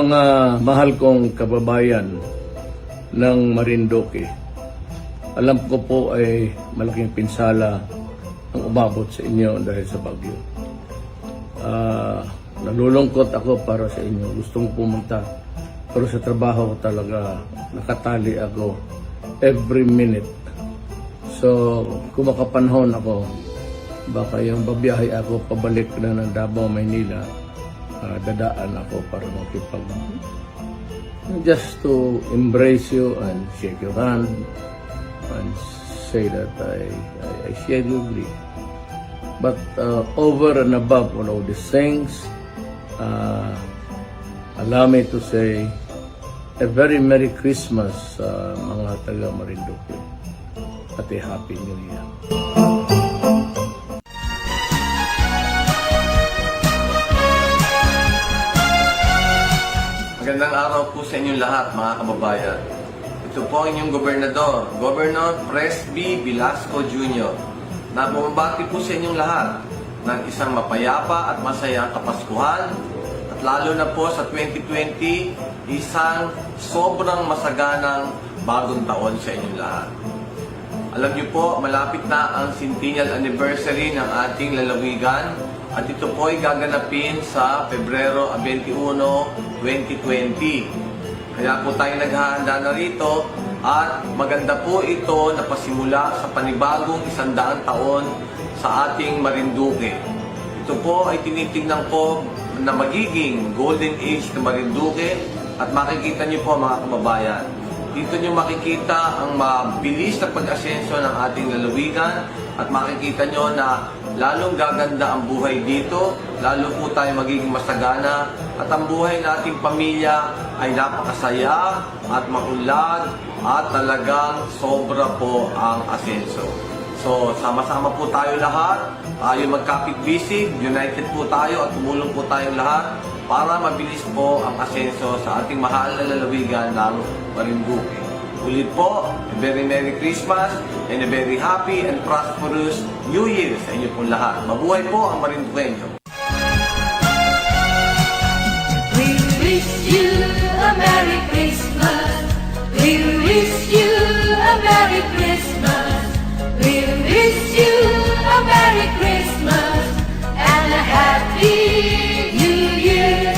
Mga mahal kong kababayan ng Marinduque, alam ko po ay malaking pinsala ang umabot sa inyo dahil sa bagyo. Nalulungkot ako para sa inyo. Gustong pumunta, pero sa trabaho talaga nakatali ako every minute. So, kung makapanahon ako, baka yung babiyahe ako pabalik na ng Davao, Maynila, dadaan ako para just to embrace you and shake your hand and say that I share your grief. But over and above all of these things, allow me to say a very Merry Christmas mga taga Marinduque at a Happy New Year. Magandang araw po sa inyong lahat, mga kababayan. Ito po ang inyong gobernador, Governor Presby Velasco Jr. na bumabati po sa inyong lahat ng isang mapayapa at masayang Kapaskuhan at lalo na po sa 2020, isang sobrang masaganang bagong taon sa inyong lahat. Alam niyo po, malapit na ang centennial anniversary ng ating lalawigan at ito po ay gaganapin sa Pebrero 21, 2020. Kaya po tayo naghahanda na rito at maganda po ito na pasimula sa panibagong 100 taon sa ating Marinduque. Ito po ay tinitingnan ko na magiging golden age ng Marinduque at makikita niyo po mga kababayan. Dito niyo makikita ang mabilis na pag-asenso ng ating lalawigan at makikita niyo na lalong gaganda ang buhay dito, lalo po tayo magiging masagana at ang buhay nating pamilya ay napakasaya at maunlad at talagang sobra po ang asenso. So, sama-sama po tayo lahat, tayo magkapit-bisig, united po tayo at tumulong po tayong lahat para mabilis po ang asenso sa ating mahal na lalawigan ng Marinduque. Ulit po, a very Merry Christmas and a very happy and prosperous New Year sa inyo pong lahat. Mabuhay po ang Marinduqueño. We wish you a Merry Christmas. We wish you a Merry Christmas. We wish you a Merry Christmas and a Happy New Year.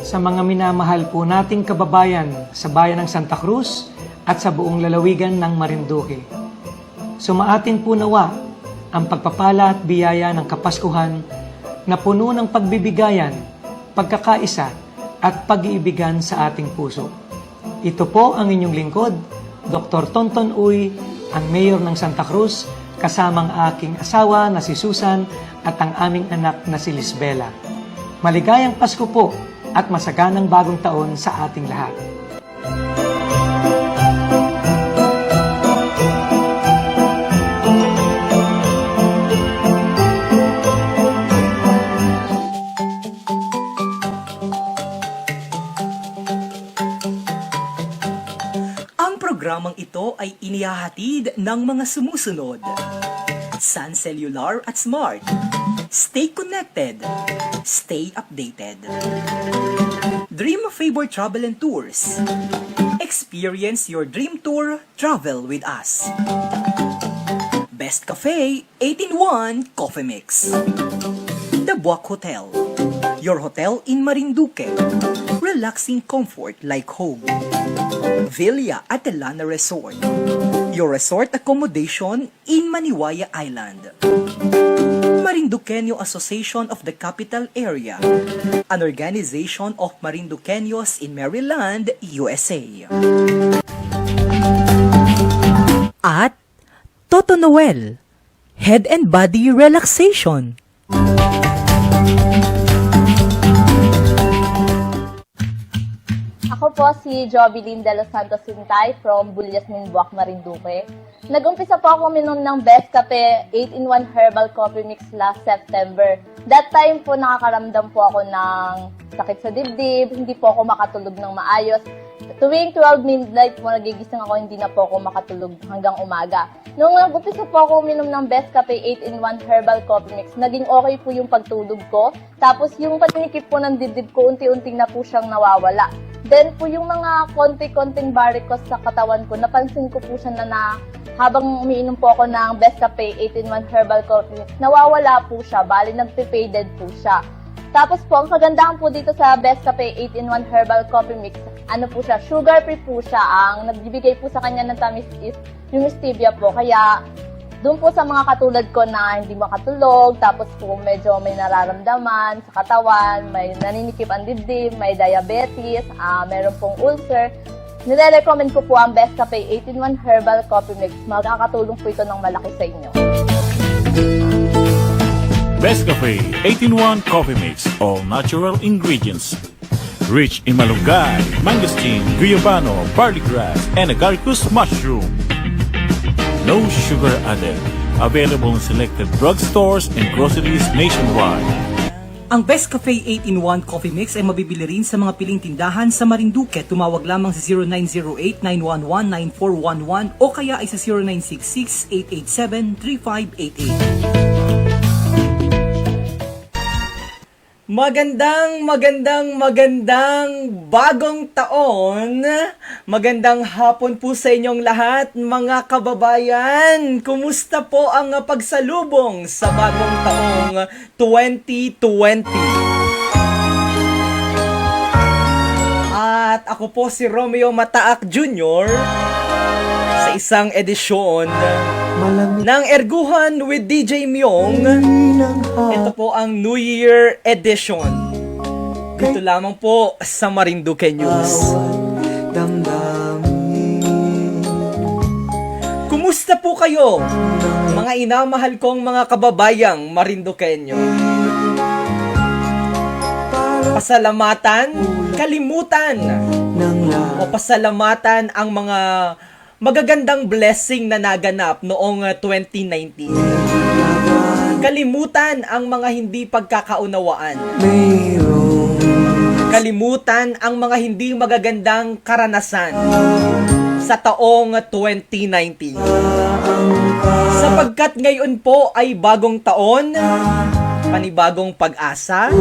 Sa mga minamahal po nating kababayan sa bayan ng Santa Cruz at sa buong lalawigan ng Marinduque, sumaatin po nawa ang pagpapala at biyaya ng Kapaskuhan na puno ng pagbibigayan, pagkakaisa at pag-iibigan sa ating puso. Ito po ang inyong lingkod, Dr. Tonton Uy, ang Mayor ng Santa Cruz, kasamang aking asawa na si Susan at ang aming anak na si Lisbela. Maligayang Pasko po at masaganang bagong taon sa ating lahat. Ang programang ito ay inihahatid ng mga sumusunod: Sun Cellular at Smart. Stay connected. Stay updated. Dream Favor Travel and Tours. Experience your dream tour. Travel with us. Best Cafe 8-in-1 Coffee Mix. The Buwak Hotel. Your hotel in Marinduque. Relaxing comfort like home. Villa Atalana Resort. Your resort accommodation in Maniwaya Island. Marinduqueño Association of the Capital Area, an organization of Marinduqueños in Maryland, USA. At Toto Noel, Head and Body Relaxation. Ako po si Jovelyn De Los Santos Sintay from Bulyasmin, Buwak, Marinduque. Nag-umpisa po ako minom ng Best Cafe 8-in-1 Herbal Coffee Mix last September. That time po nakakaramdam po ako ng sakit sa dibdib, hindi po ako makatulog ng maayos. Tuwing 12 midnight po nagigising ako, hindi na po ako makatulog hanggang umaga. Nung nag-umpisa po ako uminom ng Best Cafe 8-in-1 Herbal Coffee Mix, naging okay po yung pagtulog ko. Tapos yung paninikip po ng dibdib ko, unti-unting na po siyang nawawala. Then po yung mga konti-konting varicose sa katawan ko, napansin ko po siya na habang umiinom po ako ng Best Cafe 8-in-1 Herbal Coffee Mix, nawawala po siya, bali nagpe-faded po siya. Tapos po, ang kagandahan po dito sa Best Cafe 8-in-1 Herbal Coffee Mix, ano po siya, sugar-free po siya. Ang nagbibigay po sa kanya ng tamis is yung stevia po. Kaya, doon po sa mga katulad ko na hindi makatulog, tapos po medyo may nararamdaman sa katawan, may naninikip ang dibdib, may diabetes, meron pong ulcer, nire-recommend ko po ang Best Cafe 8-in-1 Herbal Coffee Mix. Makakatulong po ito ng malaki sa inyo. Best Cafe 8-in-1 Coffee Mix, all natural ingredients. Rich in malunggay, mangosteen, guyabano, barley grass, and agaricus mushroom. No sugar added. Available in selected drugstores and groceries nationwide. Ang Best Cafe 8-in-1 Coffee Mix ay mabibili rin sa mga piling tindahan sa Marinduque. Tumawag lamang sa 0908-911-9411 o kaya ay sa 0966-887-3588. Magandang bagong taon. Magandang hapon po sa inyong lahat, mga kababayan. Kumusta po ang pagsalubong sa bagong taong 2020? At ako po si Romeo Mataak Jr. sa isang edisyon ng Erguhan with DJ Myong. Ito po ang New Year edition. Dito lamang po sa Marinduque News. Kumusta po kayo, mga inamahal kong mga kababayang Marinduqueño? Pasalamatan, kalimutan, o pasalamatan ang mga magagandang blessing na naganap noong 2019. Kalimutan ang mga hindi pagkakaunawaan. Kalimutan ang mga hindi magagandang karanasan sa taong 2019. Sapagkat ngayon po ay bagong taon, panibagong pag-asa,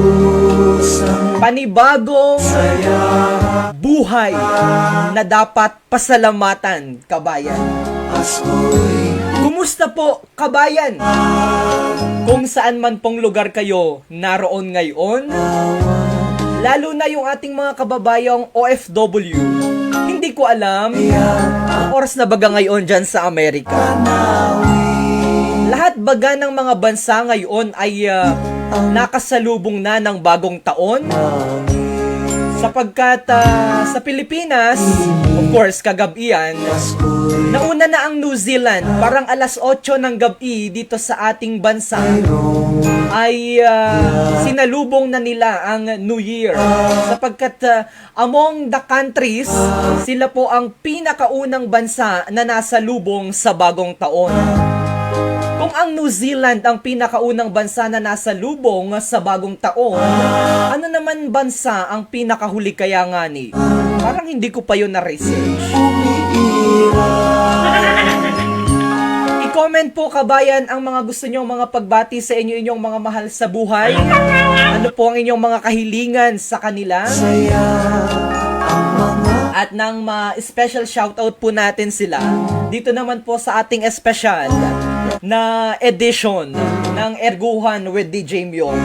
panibagong buhay na dapat pasalamatan, kabayan. Kumusta po, kabayan? Kung saan man pong lugar kayo naroon ngayon, lalo na yung ating mga kababayang OFW, hindi ko alam ang oras na baga ngayon dyan sa Amerika. Lahat baga ng mga bansa ngayon ay nakasalubong na ng bagong taon. Sapagkat sa Pilipinas, of course, kagabi yan, nauna na ang New Zealand. Parang alas 8 ng gabi dito sa ating bansa ay sinalubong na nila ang New Year. Sapagkat among the countries, sila po ang pinakaunang bansa na nasalubong sa bagong taon. Kung ang New Zealand ang pinakaunang bansa na nasa lubong sa bagong taon, ano naman bansa ang pinakahuli kaya nga ni? Parang hindi ko pa yun na-research. I-comment po, kabayan, ang mga gusto nyong mga pagbati sa inyong mga mahal sa buhay. Ano po ang inyong mga kahilingan sa kanila? At nang ma-special shoutout po natin sila, dito naman po sa ating espesyal na edition ng Erguhan with DJ Myong.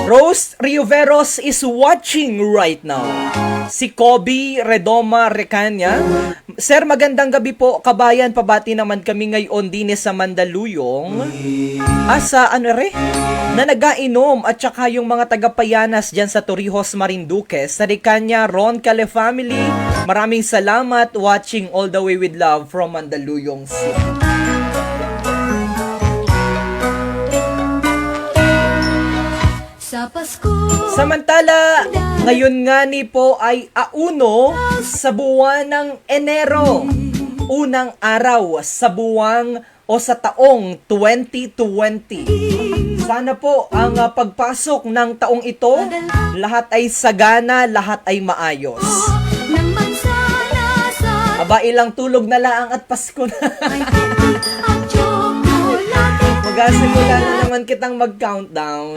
Rose Rioveros is watching right now. Si Kobe Redoma Recanya. Sir, magandang gabi po, kabayan. Pabati naman kami ngayon din sa Mandaluyong. Asa, na nag-ainom at saka yung mga taga-Payanas dyan sa Torrijos, Marinduque. Sa Recanya, Ron Cale family. Maraming salamat, watching all the way with love from Mandaluyong City. Sa Samantala, ngayon nga ni po ay auno sa buwan ng Enero. Unang araw sa buwang o sa taong 2020. Sana po ang pagpasok ng taong ito, lahat ay sagana, lahat ay maayos. Aba, ilang tulog na lang at Pasko na. Magasimula na naman kitang mag-countdown.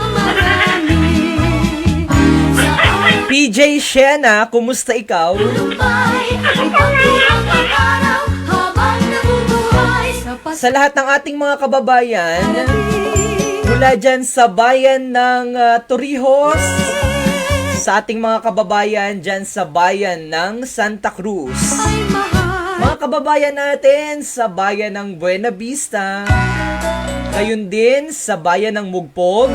PJ Shena, kumusta ikaw? Sa lahat ng ating mga kababayan, mula dyan sa bayan ng Torrijos, sa ating mga kababayan dyan sa bayan ng Santa Cruz, mga kababayan natin sa bayan ng Buena Vista, gayon din sa bayan ng Mugpog,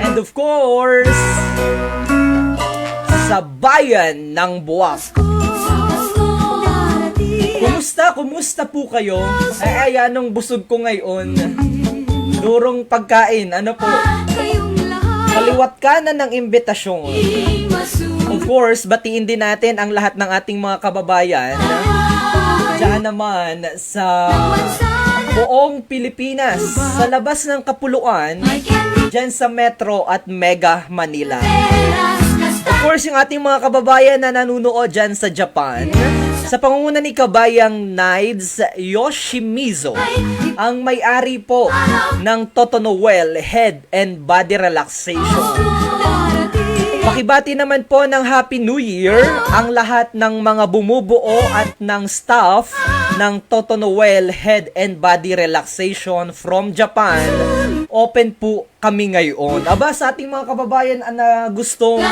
and of course, sa bayan ng Buwak. Kumusta po kayo? Ay, anong busog ko ngayon? Durong pagkain, ano po? Kaliwat kanan ng imbitasyon. Of course, batiin din natin ang lahat ng ating mga kababayan diyan naman sa buong Pilipinas, sa labas ng kapuluan, diyan sa Metro at Mega Manila. Of course, yung ating mga kababayan na nanunood diyan sa Japan, sa pangunguna ni Kabayang Nides Yoshimizu, ang may-ari po ng Totonoel Head and Body Relaxation. Pakibati naman po ng Happy New Year ang lahat ng mga bumubuo at ng staff ng Totonoel Head and Body Relaxation from Japan. Open po kami ngayon. Aba, sa ating mga kababayan na gustong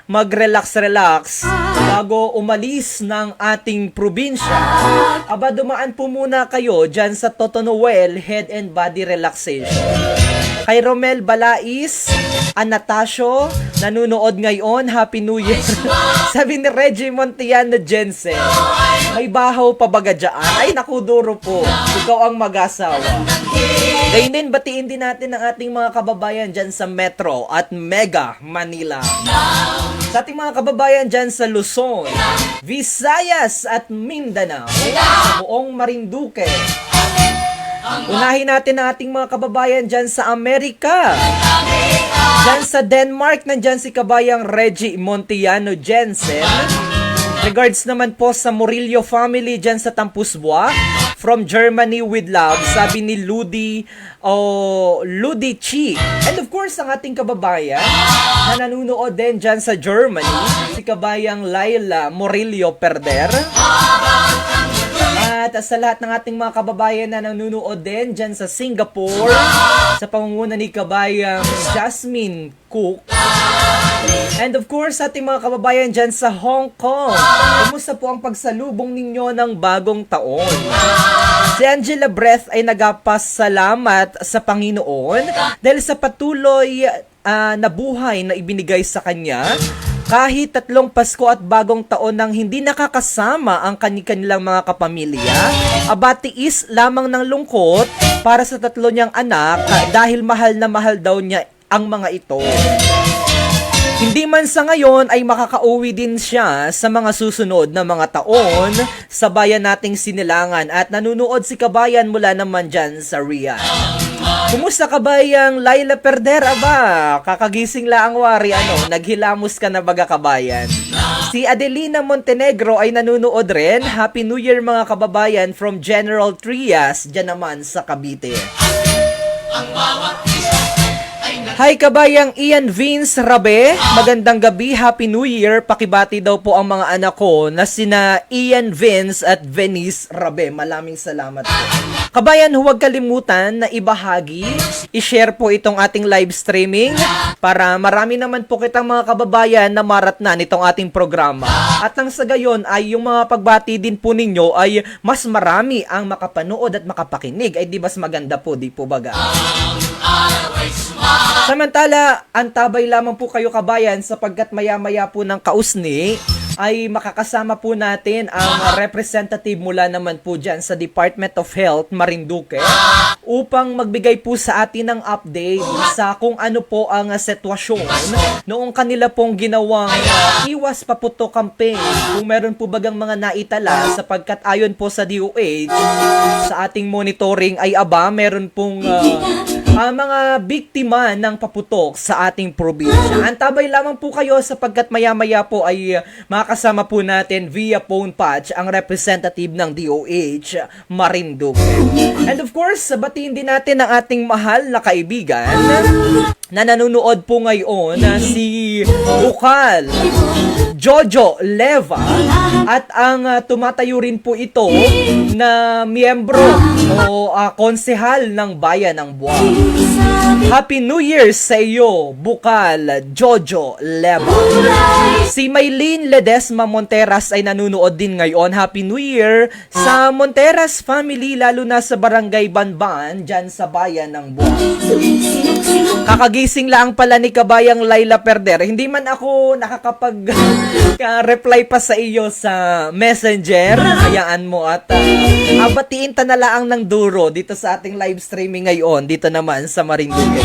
mag-relax-relax bago umalis ng ating probinsya, aba, dumaan po muna kayo dyan sa Totonoel Head and Body Relaxation. Kay Romel Balais, Anatasio, nanunood ngayon, Happy New Year. Sabi ni Reggie Montiano Jensen, may bahaw pa baga dyan? Ay, naku, duro po. Ikaw ang mag-asawa. Gayun din, batiin din natin ang ating mga kababayan dyan sa Metro at Mega Manila. Sa ating mga kababayan dyan sa Luzon, Visayas at Mindanao, sa buong Marinduque. Unahin natin ang ating mga kababayan dyan sa Amerika. Dyan sa Denmark, nandyan si kabayang Reggie Montiano Jensen. Regards naman po sa Murillo family dyan sa Tampusbua. From Germany with love, sabi ni Ludi Chi. And of course, ang ating kababayan na nanunood din dyan sa Germany, si kabayang Laila Murillo Perder. At sa lahat ng ating mga kababayan na nanunood din dyan sa Singapore, sa pangunguna ni kabayang Jasmine Cook. And of course, sa ating mga kababayan dyan sa Hong Kong, kumusta po ang pagsalubong ninyo ng bagong taon? Si Angela Breath ay nagpasalamat sa Panginoon dahil sa patuloy na buhay na ibinigay sa kanya. Kahit 3 Pasko at bagong taon nang hindi nakakasama ang kanilang mga kapamilya, abatiis lamang ng lungkot para sa 3 niyang anak dahil mahal na mahal daw niya ang mga ito. Hindi man sa ngayon ay makakauwi din siya sa mga susunod na mga taon sa bayan nating Sinilangan at nanunood si kabayan mula naman dyan sa Riyadh. Kumusta kabayang Laila Perder? Aba, kakagising lang wari, naghilamos ka na baga kabayan. Si Adelina Montenegro ay nanunood rin. Happy New Year mga kababayan from General Trias, dyan naman sa Cavite. Hi kabayang Ian Vince Rabe, magandang gabi, Happy New Year. Pakibati daw po ang mga anak ko na sina Ian Vince at Venice Rabe. Maraming salamat po. Kabayan, huwag kalimutan na ibahagi, i-share po itong ating live streaming para marami naman po kitang mga kababayan na maratnan itong ating programa. At nang sa gayon ay yung mga pagbati din po ninyo ay mas marami ang makapanood at makapakinig. Ay di mas maganda po, di po baga? Samantala, antabay lamang po kayo kabayan sapagkat maya-maya po ng kausni ay makakasama po natin ang representative mula naman po dyan sa Department of Health, Marinduque, upang magbigay po sa atin ng update sa kung ano po ang sitwasyon noong kanila pong ginawang iwas paputok campaign. Kung meron po bagang mga naitala, sapagkat ayon po sa DOH, sa ating monitoring ay meron pong mga biktima ng paputok sa ating probinsya. Antabay lamang po kayo sapagkat maya-maya po ay makakasama po natin via phone patch ang representative ng DOH, Marinduque. And of course, batiin din natin ang ating mahal na kaibigan na nanonood po ngayon na si Bukal Jojo Leva at ang tumatayo rin po ito na miyembro o konsehal ng Bayan ng Buwak. Happy New Year sa iyo, Bukal Jojo Leva. Si Maylene Ledesma Monteras ay nanonood din ngayon. Happy New Year sa Monteras family, lalo na sa Barangay Banban, dyan sa Bayan ng Buwak. Kakagising lang pala ni Kabayang Laila Perder. Hindi man ako nakakapag-reply pa sa iyo sa Messenger. Hayaan mo at batiin ta na lang ng duro dito sa ating live streaming ngayon dito naman sa Marinduque.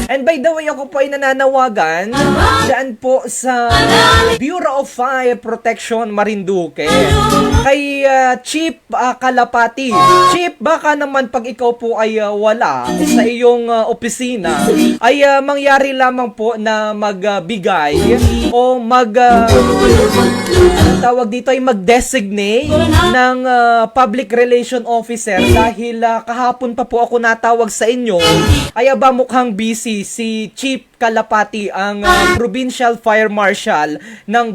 And by the way, ako po ay nananawagan dyan po sa Bureau of Fire Protection Marinduque kay Chief Kalapati. Chief, baka naman pag ikaw po ay wala sa iyong opisina, ay mangyari lamang po na magbigay o tawag dito ay mag-designate ng public relation officer dahil kahapon pa po ako natawag sa inyo ay mukhang busy si Chief Kalapati, ang Provincial Fire Marshal ng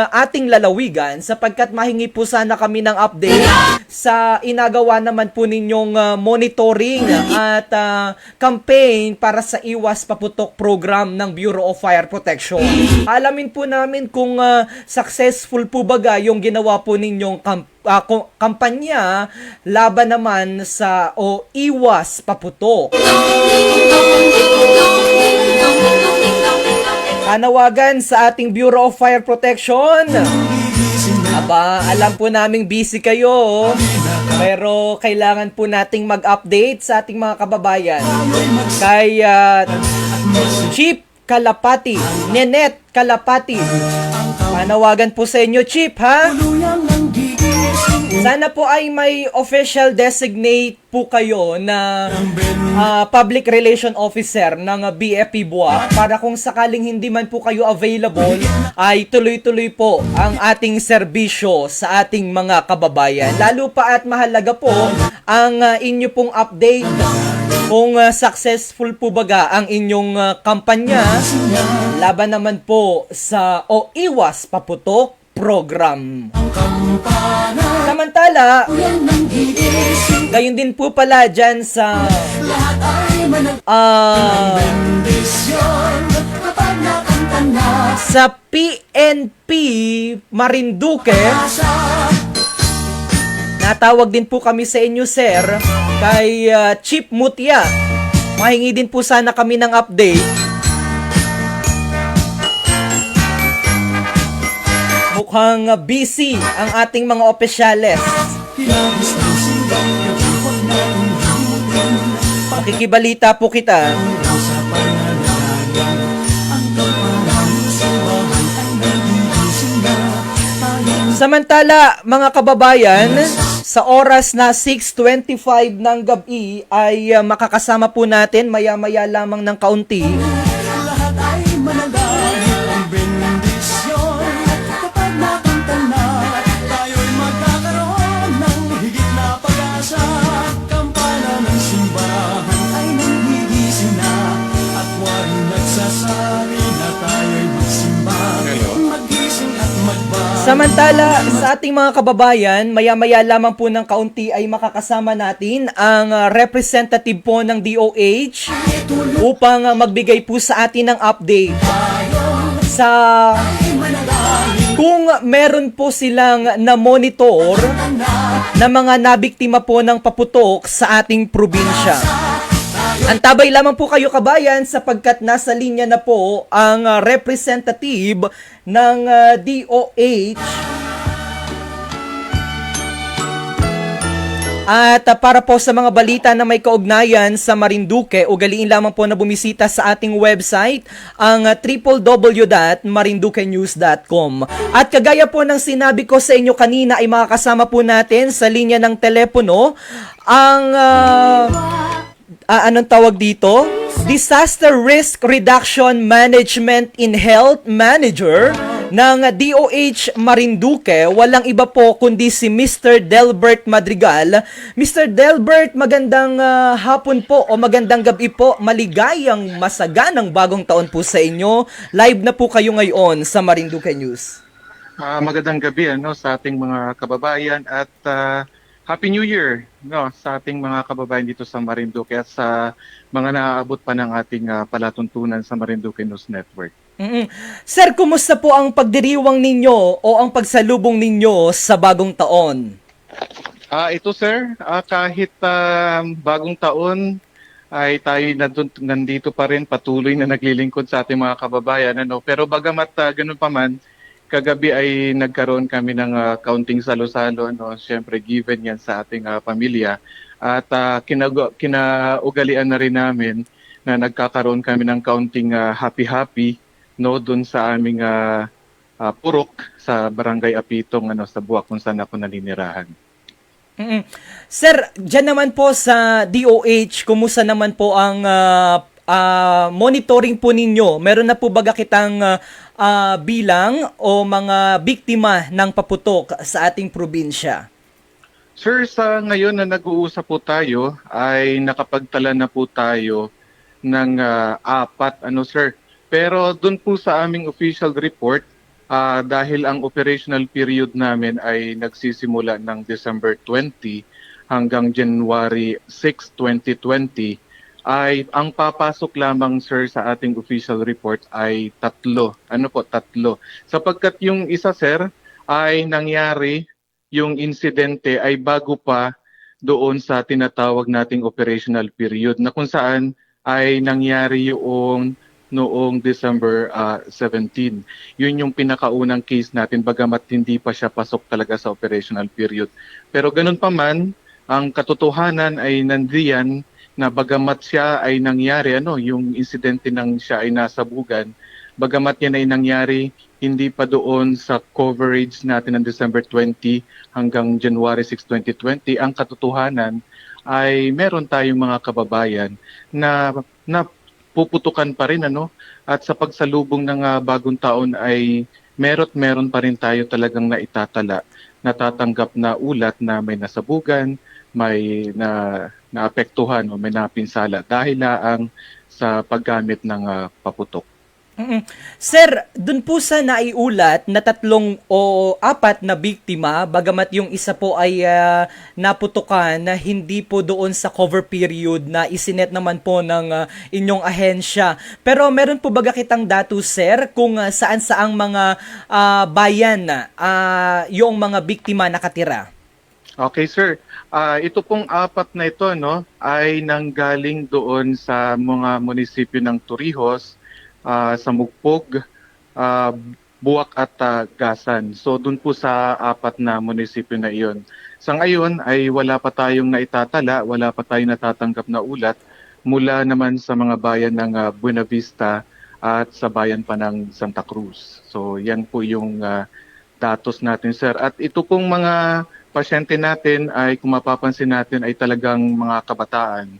ating lalawigan, sapagkat mahingi po sana kami ng update sa inagawa naman po ninyong monitoring at campaign para sa iwas paputok program ng Bureau of Fire Protection. Alamin po namin kung successful po baga yung ginawa po ninyong kampanya laban naman sa iwas paputok. Panawagan sa ating Bureau of Fire Protection. Alam po naming busy kayo, pero kailangan po nating mag-update sa ating mga kababayan. Kay Chief Kalapati, Nenet Kalapati. Panawagan po sa inyo, Chief, ha? Sana po ay may official designate po kayo na public relation officer ng BFP Buwak para kung sakaling hindi man po kayo available ay tuloy-tuloy po ang ating serbisyo sa ating mga kababayan. Lalo pa at mahalaga po ang inyo pong update kung successful po baga ang inyong kampanya laban naman po sa iwas paputok program. Samantala, gayon din po pala dyan sa PNP Marinduque. Natawag din po kami sa inyo, sir, kay Chief Mutia. Mahingi din po sana kami ng update. Mukhang busy ang ating mga opisyales. Makikibalita po kita. Samantala, mga kababayan, sa oras na 6:25 ng gabi ay makakasama po natin maya-maya lamang ng kaunti Samantala, sa ating mga kababayan, maya-maya lamang po ng kaunti ay makakasama natin ang representative po ng DOH upang magbigay po sa atin ng update sa kung meron po silang na-monitor na mga nabiktima po ng paputok sa ating probinsya. Antabay lamang po kayo kabayan sapagkat nasa linya na po ang representative ng DOH. At para po sa mga balita na may kaugnayan sa Marinduque, ugaliin lamang po na bumisita sa ating website, ang www.marinduquenews.com. At kagaya po ng sinabi ko sa inyo kanina, ay makakasama po natin sa linya ng telepono ang anong tawag dito? Disaster Risk Reduction Management in Health Manager ng DOH Marinduque. Walang iba po kundi si Mr. Delbert Madrigal. Mr. Delbert, magandang hapon po o magandang gabi po. Maligayang masaganang bagong taon po sa inyo. Live na po kayo ngayon sa Marinduque News. Magandang gabi sa ating mga kababayan at Happy New Year sa ating mga kababayan dito sa Marinduque at sa mga naaabot pa ng ating palatuntunan sa Marinduque News Network. Sir, kumusta po ang pagdiriwang ninyo o ang pagsalubong ninyo sa bagong taon? Ito sir, kahit bagong taon ay tayo nandito pa rin, patuloy na naglilingkod sa ating mga kababayan. Pero bagamat ganun pa man, kagabi ay nagkaroon kami ng kaunting salo-salo, siyempre given yan sa ating pamilya. At kinaugalian na rin namin na nagkakaroon kami ng kaunting happy-happy doon sa aming purok sa Barangay Apitong sa Buwak kung saan ako naninirahan. Sir, dyan naman po sa DOH, kumusta naman po ang monitoring po ninyo? Meron na po baga kitang bilang o mga biktima ng paputok sa ating probinsya? Sir, sa ngayon na nag-uusap po tayo ay nakapagtala na po tayo ng 4, sir. Pero doon po sa aming official report, dahil ang operational period namin ay nagsisimula ng December 20 hanggang January 6, 2020, ay ang papasok lamang sir sa ating official report ay 3. 3. Sapagkat yung isa sir ay nangyari, yung insidente ay bago pa doon sa tinatawag nating operational period na kung saan ay nangyari yung noong December 17. Yun yung pinakaunang case natin bagamat hindi pa siya pasok talaga sa operational period. Pero ganun pa man, ang katotohanan ay nandiyan na bagamat siya ay nangyari, yung insidente nang siya ay nasabugan, bagamat yan ay nangyari, hindi pa doon sa coverage natin ng December 20 hanggang January 6, 2020, ang katotohanan ay meron tayong mga kababayan na puputukan pa rin at sa pagsalubong ng bagong taon ay meron pa rin tayo talagang natatanggap na ulat na may nasabugan, may naapektuhan o may napinsala dahil laang sa paggamit ng paputok. Sir, dun po sa naiulat na 3 o 4 na biktima, bagamat yung isa po ay naputukan na hindi po doon sa cover period na isinet naman po ng inyong ahensya. Pero meron po baga kitang datos, sir, kung saan-saang mga bayan yung mga biktima nakatira? Okay, sir. Ito pong 4 na ito ay nanggaling doon sa mga munisipyo ng Torrijos, sa Mugpog, Buwak at Gasan. So doon po sa 4 na munisipyo na iyon. Sa ngayon ay wala pa tayong naitatala, wala pa tayong natatanggap na ulat mula naman sa mga bayan ng Buena Vista at sa bayan pa ng Santa Cruz. So yan po yung datos natin, sir. At ito pong mga pasyente natin ay kung mapapansin natin ay talagang mga kabataan.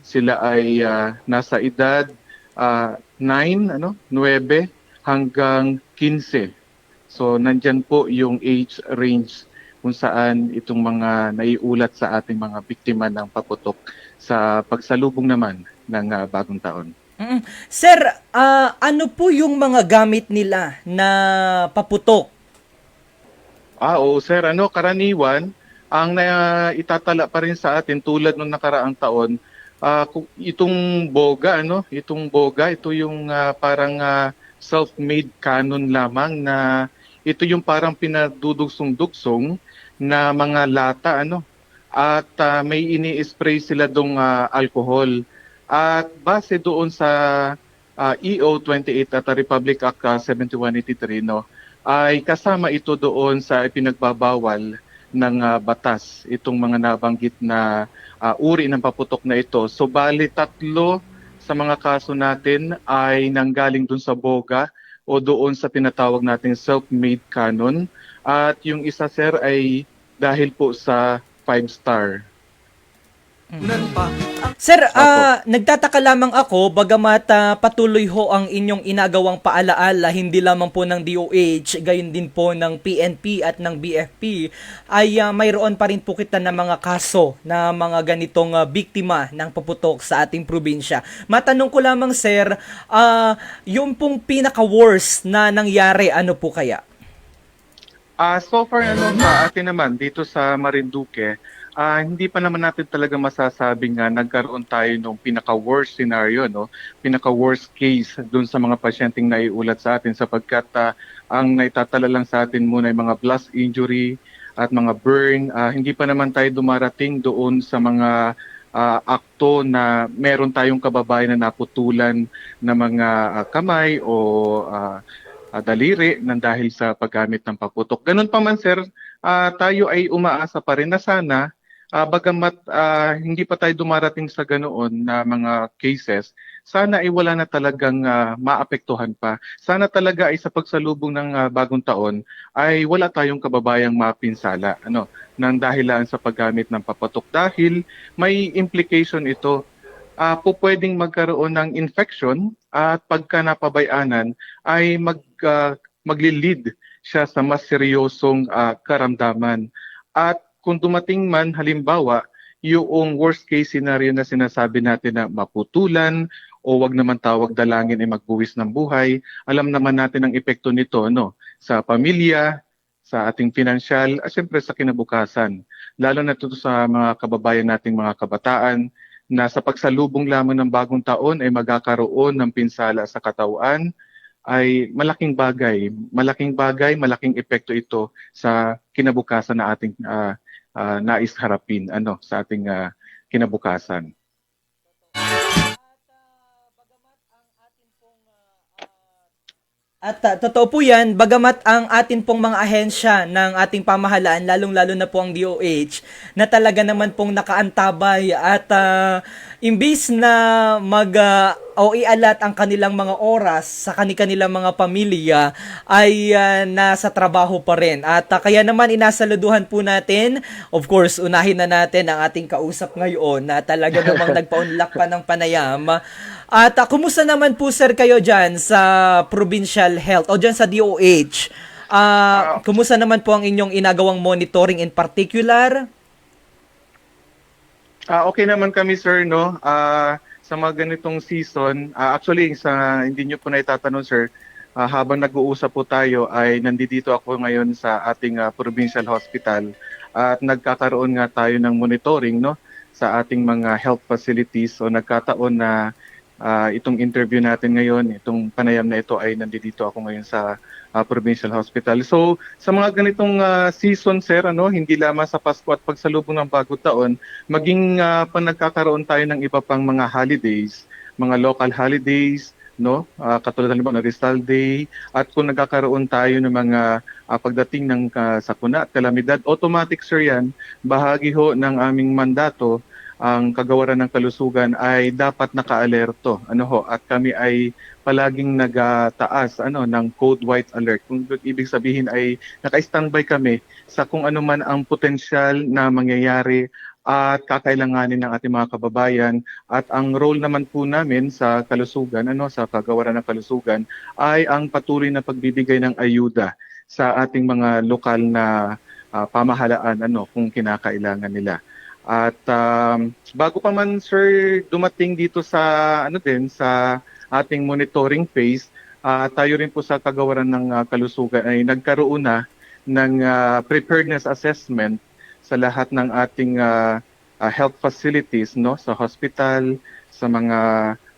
Sila ay nasa edad 9 hanggang 15. So nandyan po yung age range kung saan itong mga naiulat sa ating mga biktima ng paputok sa pagsalubong naman ng bagong taon. Sir, ano po yung mga gamit nila na paputok? Oo, sir, karaniwan ang itatala pa rin sa atin tulad nung nakaraang taon. Itong boga, ito yung parang self-made cannon lamang na ito yung parang pinadudugsong-dugsong na mga lata, at may ini-spray sila dong alcohol. At base doon sa EO 28 at Republic Act 7183, no, ay kasama ito doon sa ipinagbabawal ng batas itong mga nabanggit na uri ng paputok na ito. So bali 3 sa mga kaso natin ay nanggaling doon sa BOGA o doon sa tinatawag nating self-made canon, at yung isa sir ay dahil po sa 5-star. Sir, nagtataka lamang ako, bagamat patuloy ho ang inyong inagawang paalaala, hindi lamang po ng DOH, gayon din po ng PNP at ng BFP, ay mayroon pa rin po kita ng mga kaso na mga ganitong biktima ng paputok sa ating probinsya. Matanong ko lamang, sir, yung pong pinaka-worst na nangyari, ano po kaya? So far sa atin naman dito sa Marinduque, hindi pa naman natin talaga masasabing nagkaroon tayo ng pinaka-worst scenario, no? Pinaka-worst case doon sa mga pasyenteng naiulat sa atin, sapagkat ang naitatala lang sa atin muna ay mga blast injury at mga burn. Hindi pa naman tayo dumarating doon sa mga akto na meron tayong kababayan na naputulan na mga kamay o daliri nang dahil sa paggamit ng paputok. Ganun pa man sir, tayo ay umaasa pa rin na sana, bagamat hindi pa tayo dumarating sa ganoon na mga cases, sana ay wala na talagang maapektuhan pa. Sana talaga ay sa pagsalubong ng bagong taon ay wala tayong kababayang mapinsala nang dahilan sa paggamit ng paputok, dahil may implication ito. Pwedeng magkaroon ng infection at pagka napabayanan ay magli-lead siya sa mas seryosong karamdaman. At kung dumating man halimbawa yung worst case scenario na sinasabi natin na maputulan o wag naman tawag dalangin ay magbuwis ng buhay, alam naman natin ang epekto nito sa pamilya, sa ating financial, at syempre sa kinabukasan. Lalo na ito sa mga kababayan nating mga kabataan na sa pagsalubong lamang ng bagong taon ay magkakaroon ng pinsala sa katawan, ay malaking bagay, malaking epekto ito sa kinabukasan na ating nais harapin sa ating kinabukasan. At totoo po yan, bagamat ang atin pong mga ahensya ng ating pamahalaan, lalong-lalo na po ang DOH, na talaga naman pong nakaantabay at imbis na o ialat ang kanilang mga oras sa kanilang mga pamilya, ay nasa trabaho pa rin. At kaya naman inasaluduhan po natin, of course, unahin na natin ang ating kausap ngayon na talaga namang nagpaunlak pa ng panayam. At kumusta naman po sir kayo dyan sa provincial health o dyan sa DOH? Kumusta naman po ang inyong inagawang monitoring in particular? Okay naman kami sir, sa mga ganitong season. Actually, hindi nyo po na itatanong sir, habang nag-uusap po tayo ay nandito ako ngayon sa ating provincial hospital at nagkakaroon nga tayo ng monitoring sa ating mga health facilities. So nagkataon na itong interview natin ngayon, itong panayam na ito ay nandito ako ngayon sa provincial hospital. So sa mga ganitong season sir, hindi lamang sa Pasko at pagsalubong ng bagong taon, maging pag nagkakaroon tayo ng iba pang mga holidays, mga local holidays, katulad ng Rizal Day, at kung nagkakaroon tayo ng mga pagdating ng sakuna at kalamidad, automatic sir yan, bahagi ho ng aming mandato. Ang kagawaran ng kalusugan ay dapat naka-alerto. At kami ay palaging nagtaas ng code white alert. Kung ibig sabihin ay naka-standby kami sa kung ano man ang potensyal na mangyayari at kakailanganin ng ating mga kababayan. At ang role naman po namin sa kalusugan, sa kagawaran ng kalusugan, ay ang patuloy na pagbibigay ng ayuda sa ating mga lokal na pamahalaan kung kinakailangan nila. At bago pa man sir dumating dito sa sa ating monitoring phase, tayo rin po sa kagawaran ng kalusugan ay nagkaroon na ng preparedness assessment sa lahat ng ating health facilities sa hospital, sa mga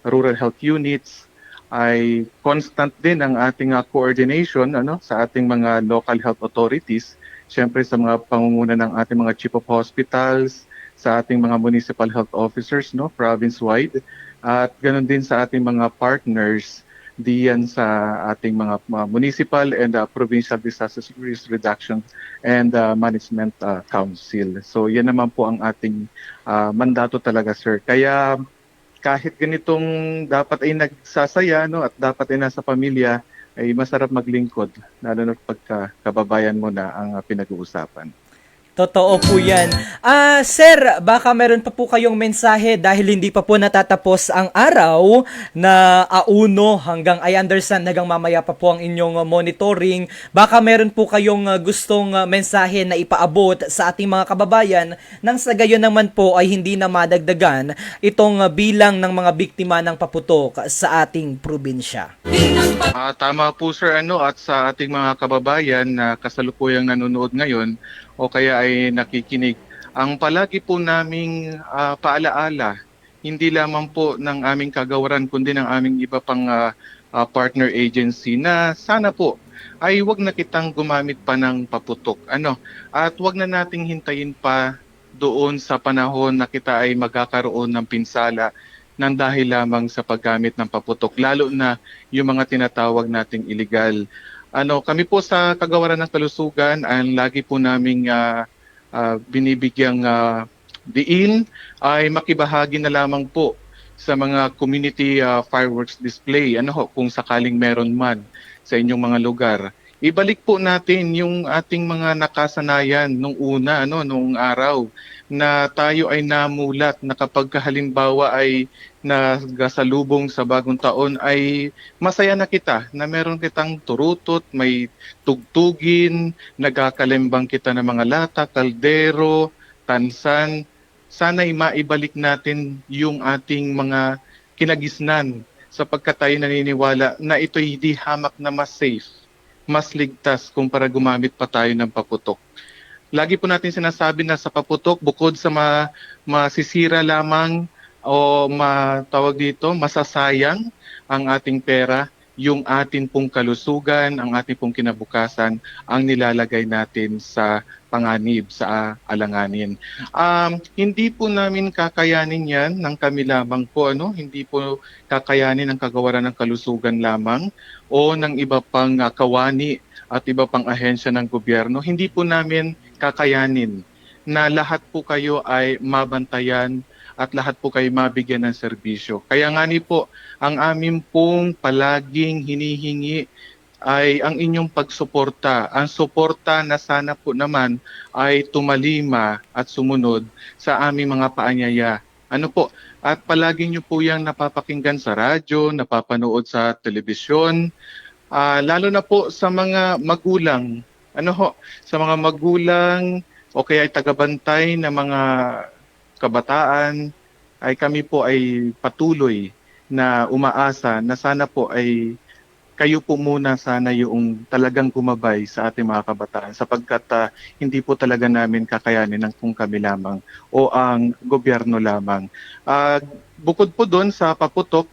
rural health units. Ay constant din ang ating coordination sa ating mga local health authorities, syempre sa mga pangunguna ng ating mga chief of hospitals, sa ating mga municipal health officers province-wide, at ganoon din sa ating mga partners diyan sa ating mga municipal and provincial disaster risk reduction and management council. So yan naman po ang ating mandato talaga, sir. Kaya kahit ganitong dapat ay nagsasaya, no, at dapat ay nasa pamilya, ay masarap maglingkod, lalo na pagka kababayan mo na ang pinag-uusapan. Totoo po yan. Sir, baka meron pa po kayong mensahe dahil hindi pa po natatapos ang araw na auno hanggang I understand hanggang mamaya pa po ang inyong monitoring. Baka meron po kayong gustong mensahe na ipaabot sa ating mga kababayan nang sa gayon naman po ay hindi na madagdagan itong bilang ng mga biktima ng paputok sa ating probinsya. Tama po, sir, at sa ating mga kababayan na kasalukuyang nanonood ngayon o kaya ay nakikinig, ang palagi po naming paalaala, hindi lamang po ng aming kagawaran kundi ng aming iba pang partner agency na sana po ay wag na kitang gumamit pa ng paputok. At wag na nating hintayin pa doon sa panahon na kita ay magkakaroon ng pinsala nang dahil lamang sa paggamit ng paputok, lalo na yung mga tinatawag nating illegal. Kami po sa Kagawaran ng Kalusugan, ang lagi po naming binibigyang diin ay makibahagi na lamang po sa mga community fireworks display, kung sakaling meron man sa inyong mga lugar. Ibalik po natin yung ating mga nakasanayan nung una, nung araw, na tayo ay namulat na kapag halimbawa ay nagasalubong sa bagong taon ay masaya na kita na meron kitang turutot, may tugtugin, nagkakalembang kita ng mga lata, kaldero, tansan. Sana'y maibalik natin yung ating mga kinagisnan sapagkat tayo naniniwala na ito'y hindi hamak na mas safe, mas ligtas kumpara gumamit pa tayo ng paputok. Lagi po natin sinasabi na sa paputok, bukod sa masisira lamang o masasayang ang ating pera, yung atin pong kalusugan, ang ating pong kinabukasan, ang nilalagay natin sa panganib, sa alanganin. Hindi po namin kakayanin yan ng kami lamang po, hindi po kakayanin ang Kagawaran ng Kalusugan lamang o ng iba pang kawani at iba pang ahensya ng gobyerno. Hindi po namin kakayanin na lahat po kayo ay mabantayan at lahat po kayo mabigyan ng serbisyo. Kaya nga po, ang amin pong palaging hinihingi ay ang inyong pagsuporta. Ang suporta na sana po naman ay tumalima at sumunod sa aming mga paanyaya. At palagi nyo po yung napapakinggan sa radyo, napapanood sa telebisyon, lalo na po sa mga magulang. Sa mga magulang o kaya ay tagabantay na mga kabataan, ay kami po ay patuloy na umaasa na sana po ay kayo po muna sana yung talagang gumabay sa ating mga kabataan sapagkat hindi po talaga namin kakayanin ng kung kami lamang o ang gobyerno lamang. Bukod po doon sa paputok,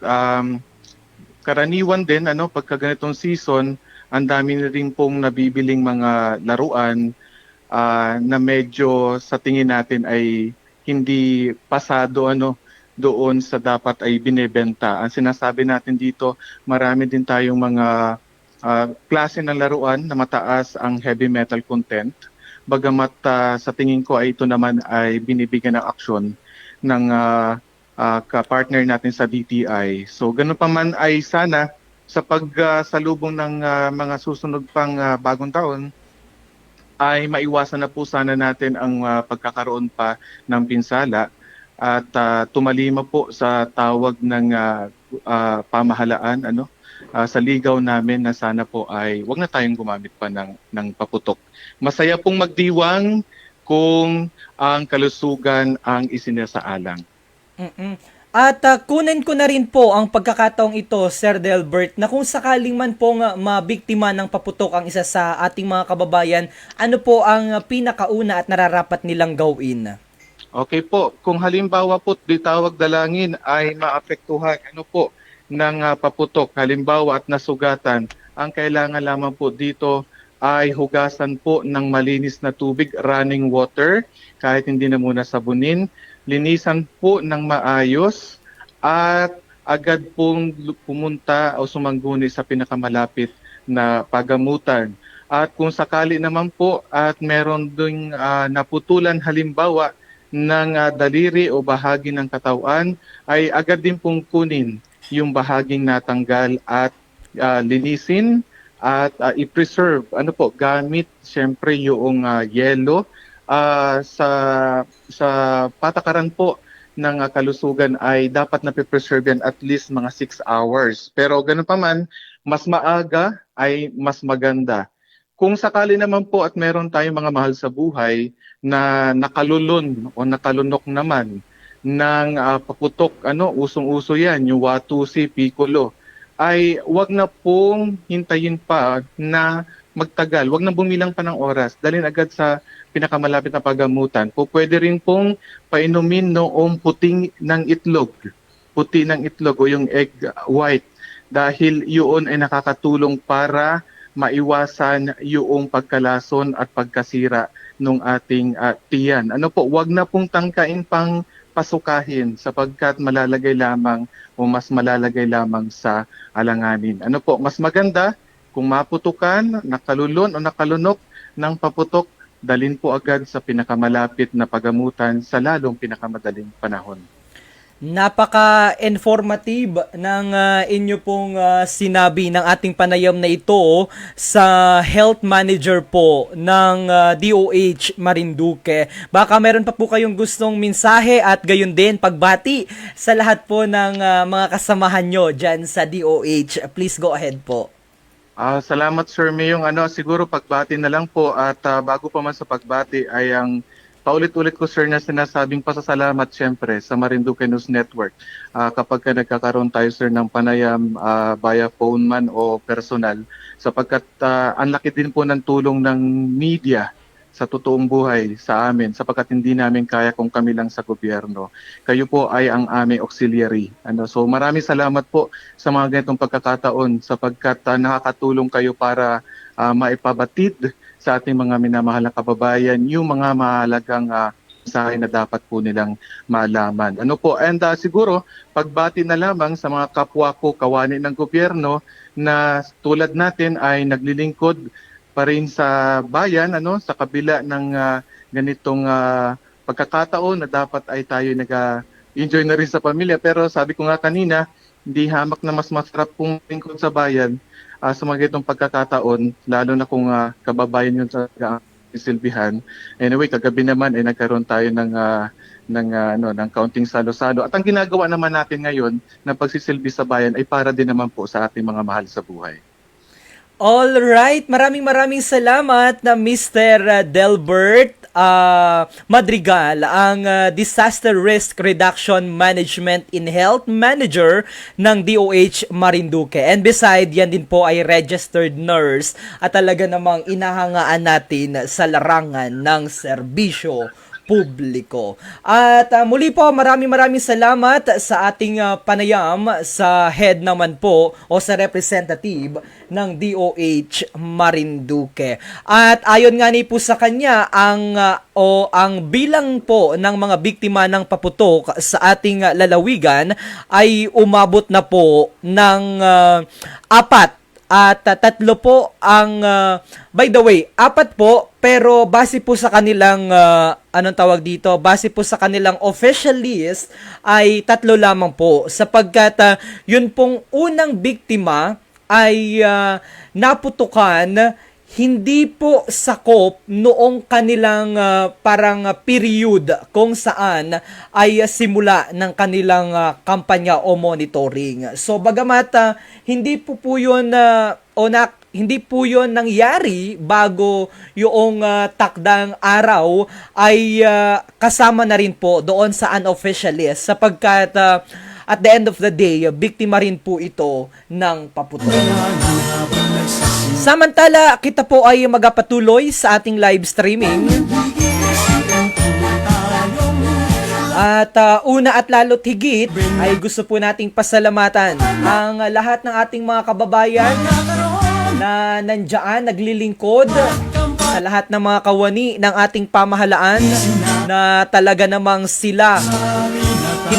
karaniwan din pagka ganitong season, ang dami na rin pong nabibiling mga laruan na medyo sa tingin natin ay hindi pasado doon sa dapat ay binebenta. Ang sinasabi natin dito, marami din tayong mga klase ng laruan na mataas ang heavy metal content. Bagamat sa tingin ko ay ito naman ay binibigyan ng aksyon ng ka-partner natin sa DTI. So ganun pa man ay sana sa pagsalubong ng mga susunod pang bagong taon, ay maiwasan na po sana natin ang pagkakaroon pa ng pinsala at tumalima po sa tawag ng pamahalaan sa ligaw namin na sana po ay wag na tayong gumamit pa ng paputok. Masaya pong magdiwang kung ang kalusugan ang isinasaalang. At kunin ko na rin po ang pagkakataong ito, Sir Delbert, na kung sakaling man pong mabiktima ng paputok ang isa sa ating mga kababayan, ano po ang pinakauna at nararapat nilang gawin? Okay po, kung halimbawa po ditawag dalangin ay maapektuhan ng paputok, halimbawa at nasugatan, ang kailangan lamang po dito ay hugasan po ng malinis na tubig, running water, kahit hindi na muna sabunin, linisan po ng maayos at agad pong pumunta o sumangguni sa pinakamalapit na pagamutan. At kung sakali naman po at meron ding naputulan halimbawa ng daliri o bahagi ng katawan, ay agad din pong kunin yung bahaging natanggal at linisin at i-preserve. Ano po, gamit siyempre yung yelo sa patakaran po ng kalusugan ay dapat na preserve yan at least mga 6 hours. Pero ganun pa man, mas maaga ay mas maganda. Kung sakali naman po at meron tayong mga mahal sa buhay na nakalulon o nakalunok naman ng paputok, usong-uso yan, yung Watusi, Piccolo, ay wag na pong hintayin pa na magtagal. Wag na bumilang pa ng oras. Dalhin agad sa pinakamalapit na pagamutan. Pwede rin pong painumin noong puti ng itlog o yung egg white dahil yun ay nakakatulong para maiwasan yung pagkalason at pagkasira ng ating tiyan. Wag na pong tangkain pang pasukahin sapagkat malalagay lamang o mas malalagay lamang sa alanganin. Mas maganda kung maputukan, nakalulon o nakalunok ng paputok, dalhin po agad sa pinakamalapit na pagamutan sa lalong pinakamadaling panahon. Napaka-informative ng inyo pong sinabi ng ating panayam na ito sa health manager po ng DOH Marinduque. Baka meron pa po kayong gustong mensahe at gayon din pagbati sa lahat po ng mga kasamahan nyo dyan sa DOH. Please go ahead po. Salamat Sir Mayong. Siguro pagbati na lang po at bago pa man sa pagbati ay ang paulit-ulit ko sir na sinasabing pasasalamat siyempre sa Marinduque News Network kapag nagkakaroon tayo sir ng panayam via phone man o personal sapagkat ang laki din po ng tulong ng media sa totoong buhay sa amin sapagkat hindi namin kaya kung kami lang sa gobyerno. Kayo po ay ang aming auxiliary. So maraming salamat po sa mga ganitong pagkakataon sapagkat nakakatulong kayo para maipabatid sa ating mga minamahal na kababayan yung mga mahalagang mensahe na dapat po nilang malaman. And siguro pagbati na lamang sa mga kapwa ko kawani ng gobyerno na tulad natin ay naglilingkod pa rin sa bayan sa kabila ng ganitong pagkakataon na dapat ay tayo nag-enjoy na rin sa pamilya. Pero sabi ko nga kanina, hindi hamak na mas masarap pong lingkod sa bayan sa mga ganitong pagkakataon, lalo na kung kababayan yun sa silbihan. Anyway, kagabi naman ay nagkaroon tayo ng kaunting salo-salo. At ang ginagawa naman natin ngayon na pagsisilbi sa bayan ay para din naman po sa ating mga mahal sa buhay. All right, maraming salamat na Mr. Delbert Madrigal, ang Disaster Risk Reduction Management in Health Manager ng DOH Marinduque. And beside, yan din po ay registered nurse at talaga namang inahangaan natin sa larangan ng serbisyo publiko. At muli po, maraming salamat sa ating panayam sa head naman po o sa representative ng DOH Marinduque. At ayon nga ni po sa kanya, ang bilang po ng mga biktima ng paputok sa ating lalawigan ay umabot na po ng 4. At 3 po ang, by the way, 4 po, pero base po sa kanilang, base po sa kanilang official list, ay 3 lamang po. Sapagkat yun pong unang biktima ay naputukan, hindi po sakop noong kanilang parang period kung saan ay simula ng kanilang kampanya o monitoring. So bagamat hindi po yun hindi po yun nangyari bago yung takdang araw ay kasama na rin po doon sa unofficial list sapagkat at the end of the day, biktima rin po ito ng paputok. Samantala, kita po ay magpatuloy sa ating live streaming. At una at lalo't higit ay gusto po nating pasalamatan ang lahat ng ating mga kababayan na nandiyan, naglilingkod sa lahat ng mga kawani ng ating pamahalaan na talaga namang sila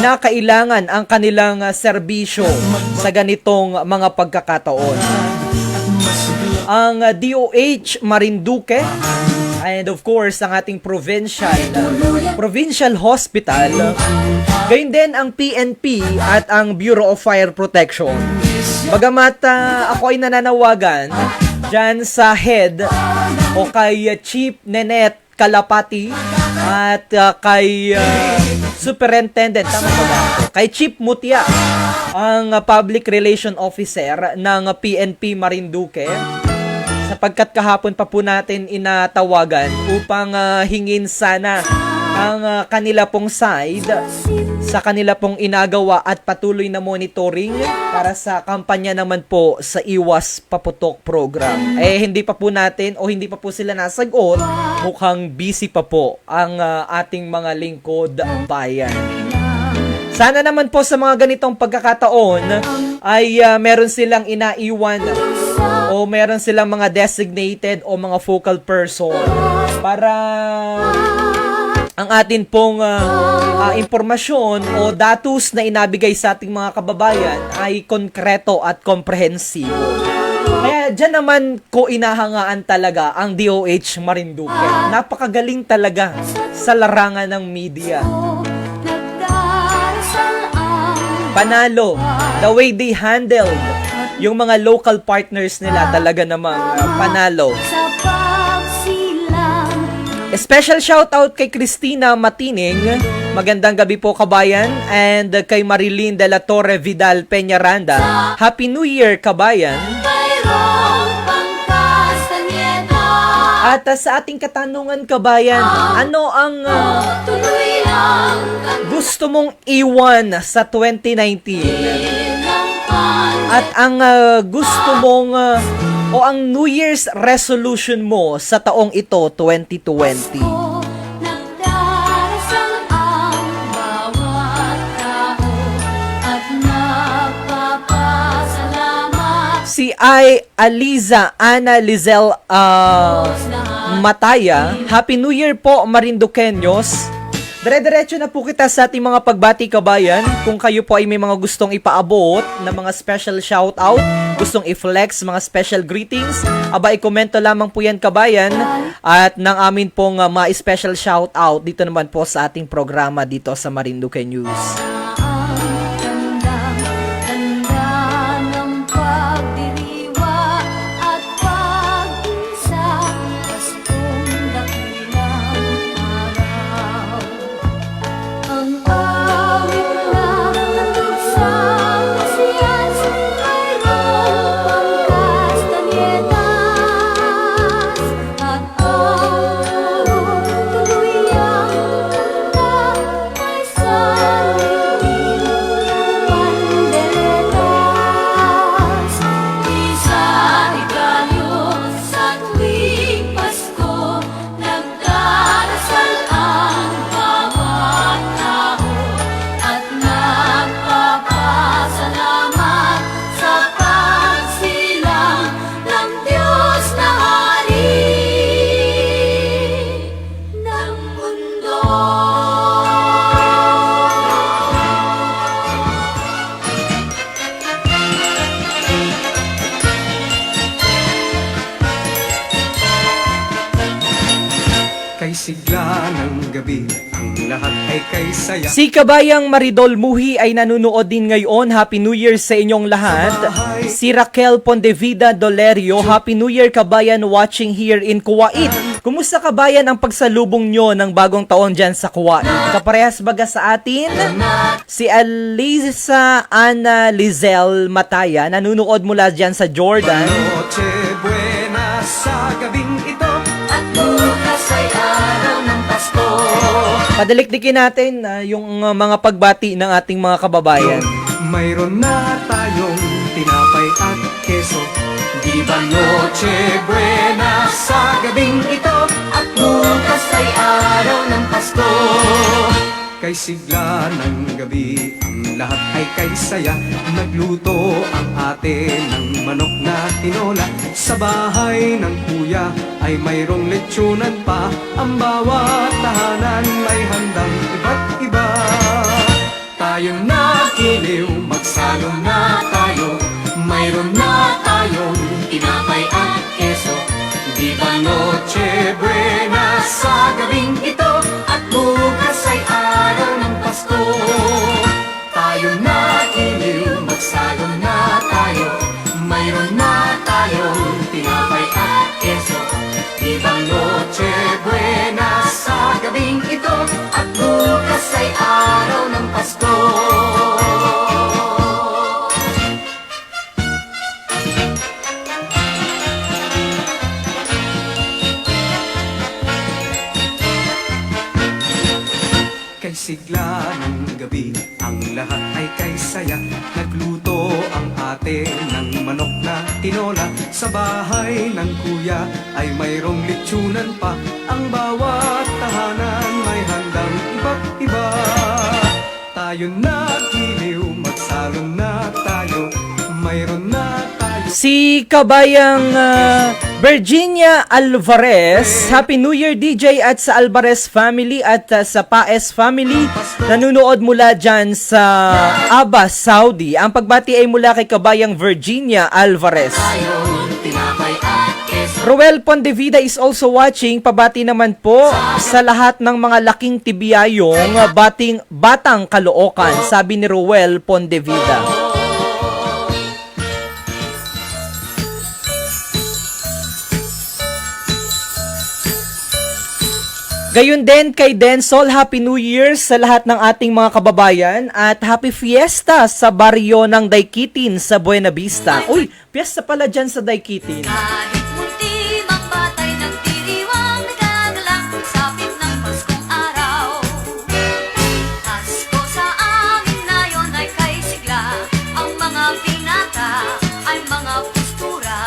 kinakailangan ang kanilang serbisyo sa ganitong mga pagkakataon. Ang DOH Marinduque and of course ang ating provincial hospital, gayon din ang PNP at ang Bureau of Fire Protection. Bagamat ako ay nananawagan dyan sa head o kay Chief Nenet Kalapati at kay Superintendent, tama ba ba? Kay Chief Mutia, ang Public Relation Officer ng PNP Marinduque, sapagkat kahapon pa po natin inatawagan upang hingin sana ang kanila pong side sa kanila pong inagawa at patuloy na monitoring para sa kampanya naman po sa Iwas Paputok program. Hindi pa po natin o hindi pa po sila nasagot, mukhang busy pa po ang ating mga lingkod bayan. Sana naman po sa mga ganitong pagkakataon ay meron silang inaiwan o meron silang mga designated o mga focal person para ang atin pong impormasyon o datos na inabigay sa ating mga kababayan ay konkreto at komprehensibo. Kaya dyan naman ko inahangaan talaga ang DOH Marinduque. Napakagaling talaga sa larangan ng media. Panalo, the way they handled yung mga local partners nila, talaga namang panalo. Special shoutout kay Christina Matining. Magandang gabi po kabayan. And kay Marilyn de la Torre Vidal Peñaranda. Happy New Year kabayan. At sa ating katanungan kabayan, ano ang gusto mong iwan sa 2019? At ang gusto mong o ang New Year's resolution mo sa taong ito, 2020? Si Aliza Ana Lizel Mataya, Happy New Year po Marinduqueños. Dire-diretso na po kita sa ating mga pagbati kabayan. Kung kayo po ay may mga gustong ipaabot na mga special shoutout, gustong i-flex mga special greetings, aba i-komento lamang po yan kabayan at ng amin pong ma-special shoutout dito naman po sa ating programa dito sa Marinduque News. Sigla ng gabi, ang lahat ay kay saya. Si Kabayang Maridol Muhi ay nanunood din ngayon. Happy New Year sa inyong lahat. Si Raquel Pondevida Dolerio, Happy New Year kabayan, watching here in Kuwait. Kumusta kabayan ang pagsalubong nyo ng bagong taon dyan sa Kuwait? Kaparehas baga sa atin? Si Aliza Ana Lizel Mataya, nanunood mula dyan sa Jordan. Noche buena sa gabing ito. Padalikdikin natin yung mga pagbati ng ating mga kababayan. Mayroon na tayong tinapay at keso. Di ba noche buena sa gabing ito? At bukas ay araw ng Pasko. Kay sigla ng gabi, ang lahat ay kay saya. Nagluto ang ate ng manok na tinola. Sa bahay ng kuya ay mayroong lechonan pa. Ang bawat tahanan may handang iba't iba. Tayo na giliw, magsalo na tayo. Mayroon na tayong tinapay at keso. Di ba Noche Buena sa gabing ito? At bukas ay araw ng Pasko. Tayo na giliw, magsalo na tayo. Mayroon na tayong tinapay at keso. Di ba Noche Buena sa gabing ito? At bukas ay araw ng Pasko. Kay sigla ng gabi, ang lahat ay kay saya. Nagluto ang ate ng manok na tinola. Sa bahay ng kuya ay mayroong litsunan pa. Ang bawat tahanan may handang iba't iba. Tayo na giliw, magsalo na tayo. Mayroon na tayo. Si kabayang Virginia Alvarez, Happy New Year DJ at sa Alvarez family at sa Paes family, nanonood mula dyan sa Aba, Saudi. Ang pagbati ay mula kay kabayang Virginia Alvarez. Tinapay at keso. Roel Pondevida is also watching. Pabati naman po sa lahat ng mga laking tibiyayong batang Caloocan, sabi ni Roel Pondevida. Gayon din kay Densol, Happy New Year sa lahat ng ating mga kababayan at Happy Fiesta sa baryo ng Daikitin sa Buena Vista. Uy, fiesta pala dyan sa Daikitin. Kahit munti mang batay ng diriwang nagagalang pagsapit ng Paskong araw. Pasko sa amin na yon ay kay sigla. Ang mga binata ay mga postura.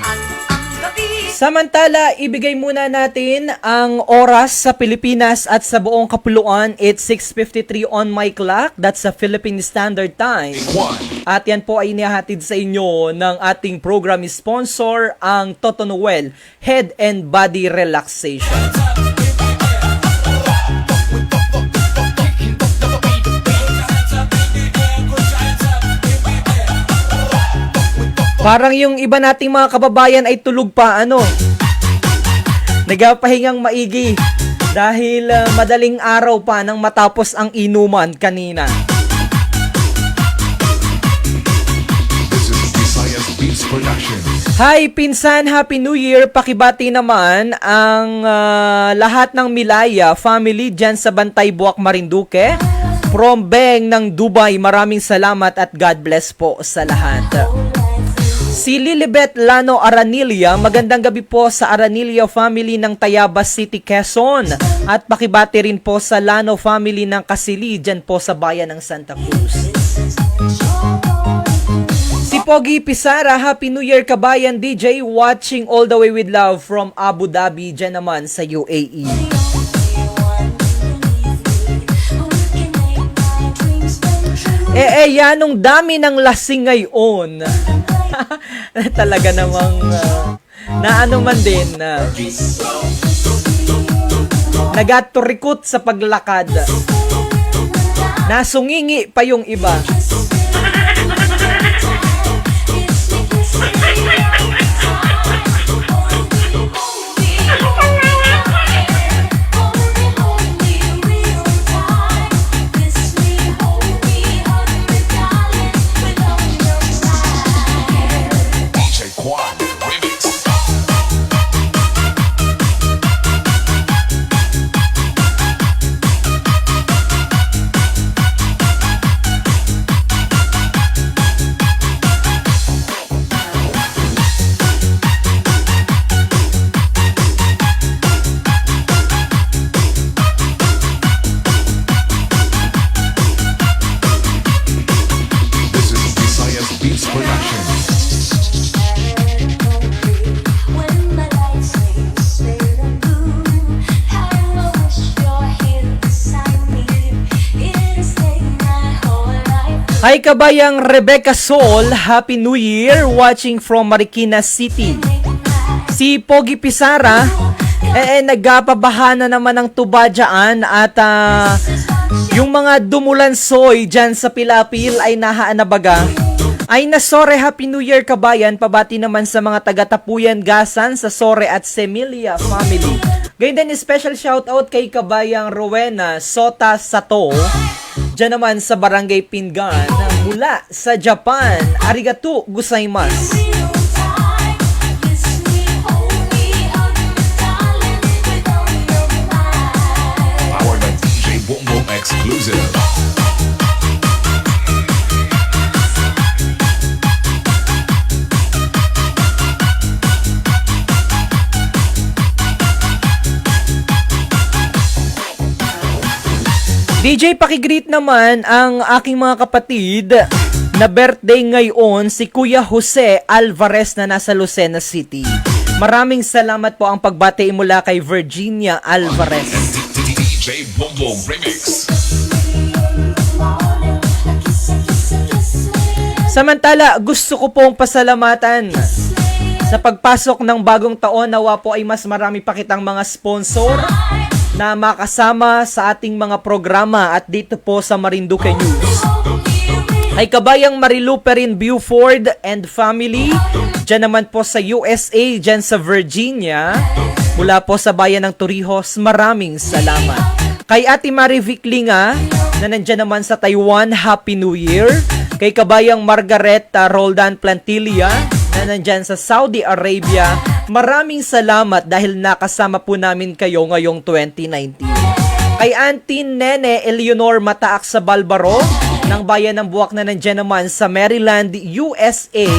At ang gabi Samantala, ibigay muna natin ang oras sa Pilipinas at sa buong kapuluan. It's 6:53 on my clock. That's sa Philippine Standard Time. At yan po ay inihahatid sa inyo ng ating program sponsor, ang Toto Noel Head and Body Relaxation. Parang yung iba nating mga kababayan ay tulog pa, nagapahingang maigi dahil madaling araw pa nang matapos ang inuman kanina. Hi Pinsan, Happy New Year. Pakibati naman ang lahat ng Milaya family dyan sa Bantay, Buwak, Marinduque. From Beng ng Dubai, maraming salamat at God bless po sa lahat. Si Lilibet Lano Aranilla, magandang gabi po sa Aranilla family ng Tayabas City, Quezon. At pakibati rin po sa Lano family ng Kasili, dyan po sa bayan ng Santa Cruz. Si Pogi Pisara, Happy New Year kabayan DJ, watching all the way with love from Abu Dhabi, dyan naman sa UAE. Yanong dami ng lasing ngayon. Talaga namang naano man din nagaturikot sa paglakad. Nasungingi pa yung iba. Hi kabayang Rebecca Sol, Happy New Year, watching from Marikina City. Si Pogi Pisara, nagpapabaha na naman ng tuba dyan at Yung mga dumulansoy dyan sa Pilapil ay nahaan na baga. Ay na Sore, Happy New Year kabayan. Pabati naman sa mga taga-Tapuyan, Gasan, sa Sore at Semilia family. Ganyan din, special shoutout kay kabayang Rowena Sota Sato. Diyan naman sa Barangay Pingan mula sa Japan. Arigato gozaimasu. Powered by DJ Boom Boom Exclusive. DJ, pakigreet naman ang aking mga kapatid na birthday ngayon, si Kuya Jose Alvarez na nasa Lucena City. Maraming salamat po ang pagbati mula kay Virginia Alvarez. DJ Boom Boom Remix. Samantala, gusto ko pong pasalamatan sa pagpasok ng bagong taon. Nawa po ay mas marami pa kitang mga sponsor na makasama sa ating mga programa at dito po sa Marinduque News. Ay kabayang Marilu Perin Buford and family, dyan naman po sa USA, dyan sa Virginia, mula po sa bayan ng Torrijos, maraming salamat. Kay Ate Mari Viclinga, na nandyan naman sa Taiwan, Happy New Year. Kay kabayang Margaret Roldan Plantilla, na nandyan sa Saudi Arabia, maraming salamat dahil nakasama po namin kayo ngayong 2019. Kay Auntie Nene Eleanor Mataak sa Balbaro, ng bayan ng Buwak na nandyan naman sa Maryland, USA,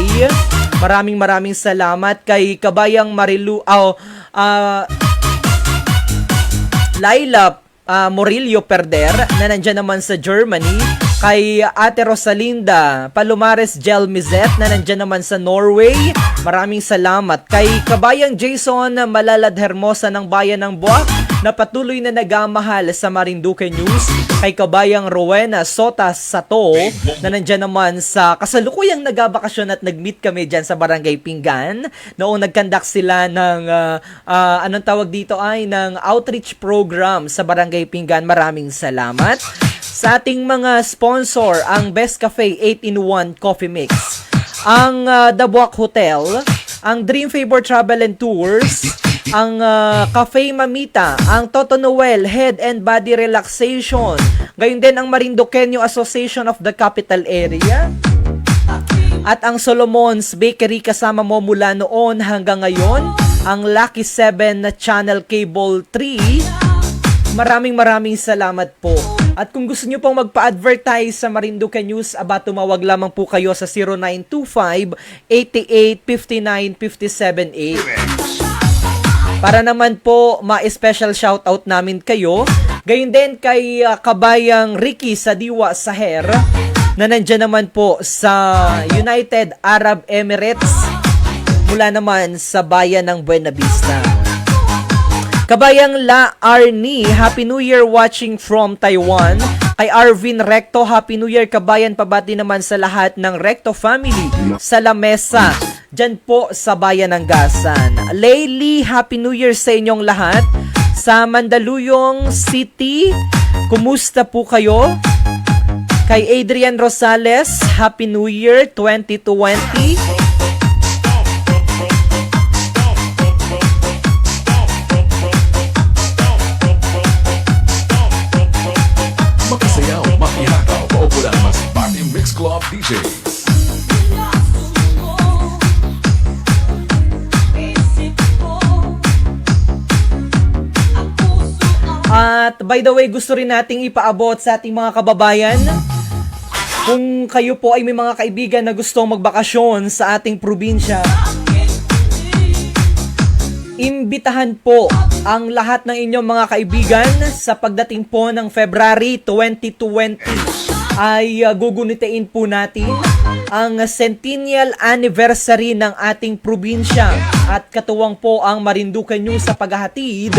maraming salamat. Kay kabayang Marilu, Laila Morillo Perder, na nandyan naman sa Germany. Kay Ate Rosalinda Palomares Gelmizet, na nandyan naman sa Norway, maraming salamat. Kay kabayang Jason Malalad Hermosa ng bayan ng Buwak, na patuloy na nagamahal sa Marinduque News. Kay kabayang Rowena Sota Sato, na nandyan naman sa kasalukuyang nagabakasyon at nag-meet kami dyan sa Barangay Pingan. Noong nag-conduct sila ng, anong tawag dito ay, ng outreach program sa Barangay Pingan. Maraming salamat. Sa ating mga sponsor, ang Best Cafe 8-in-1 Coffee Mix, ang The Buwak Hotel, ang Dream Favor Travel and Tours, ang Cafe Mamita, ang Toto Noel Head and Body Relaxation, gayon din ang Marinduqueño Association of the Capital Area, at ang Solomon's Bakery kasama mo mula noon hanggang ngayon, ang Lucky 7 Channel Cable 3. Maraming salamat po. At kung gusto nyo pong magpa-advertise sa Marinduque News, tumawag lamang po kayo sa 0925-8859-578 para naman po ma-special shoutout namin kayo. Gayon din kay kabayang Ricky Sadiwa Saher, na nandyan naman po sa United Arab Emirates, mula naman sa bayan ng Buena Vista. Kabayang La Arnie, Happy New Year watching from Taiwan. Kay Arvin Recto, Happy New Year kabayan. Pabati naman sa lahat ng Recto family sa Lamesa, dyan po sa bayan ng Gasan. Laylee, Happy New Year sa inyong lahat. Sa Mandaluyong City, kumusta po kayo? Kay Adrian Rosales, Happy New Year 2020. Makasayaw, makihakaw, paupulan mas Party Mix Club DJ. At by the way, gusto rin nating ipaabot sa ating mga kababayan, kung kayo po ay may mga kaibigan na gustong magbakasyon sa ating probinsya, imbitahan po ang lahat ng inyong mga kaibigan sa pagdating po ng February 2020 ay gugunitain po natin ang centennial anniversary ng ating probinsya at katuwang po ang Marinduque News sa paghahatid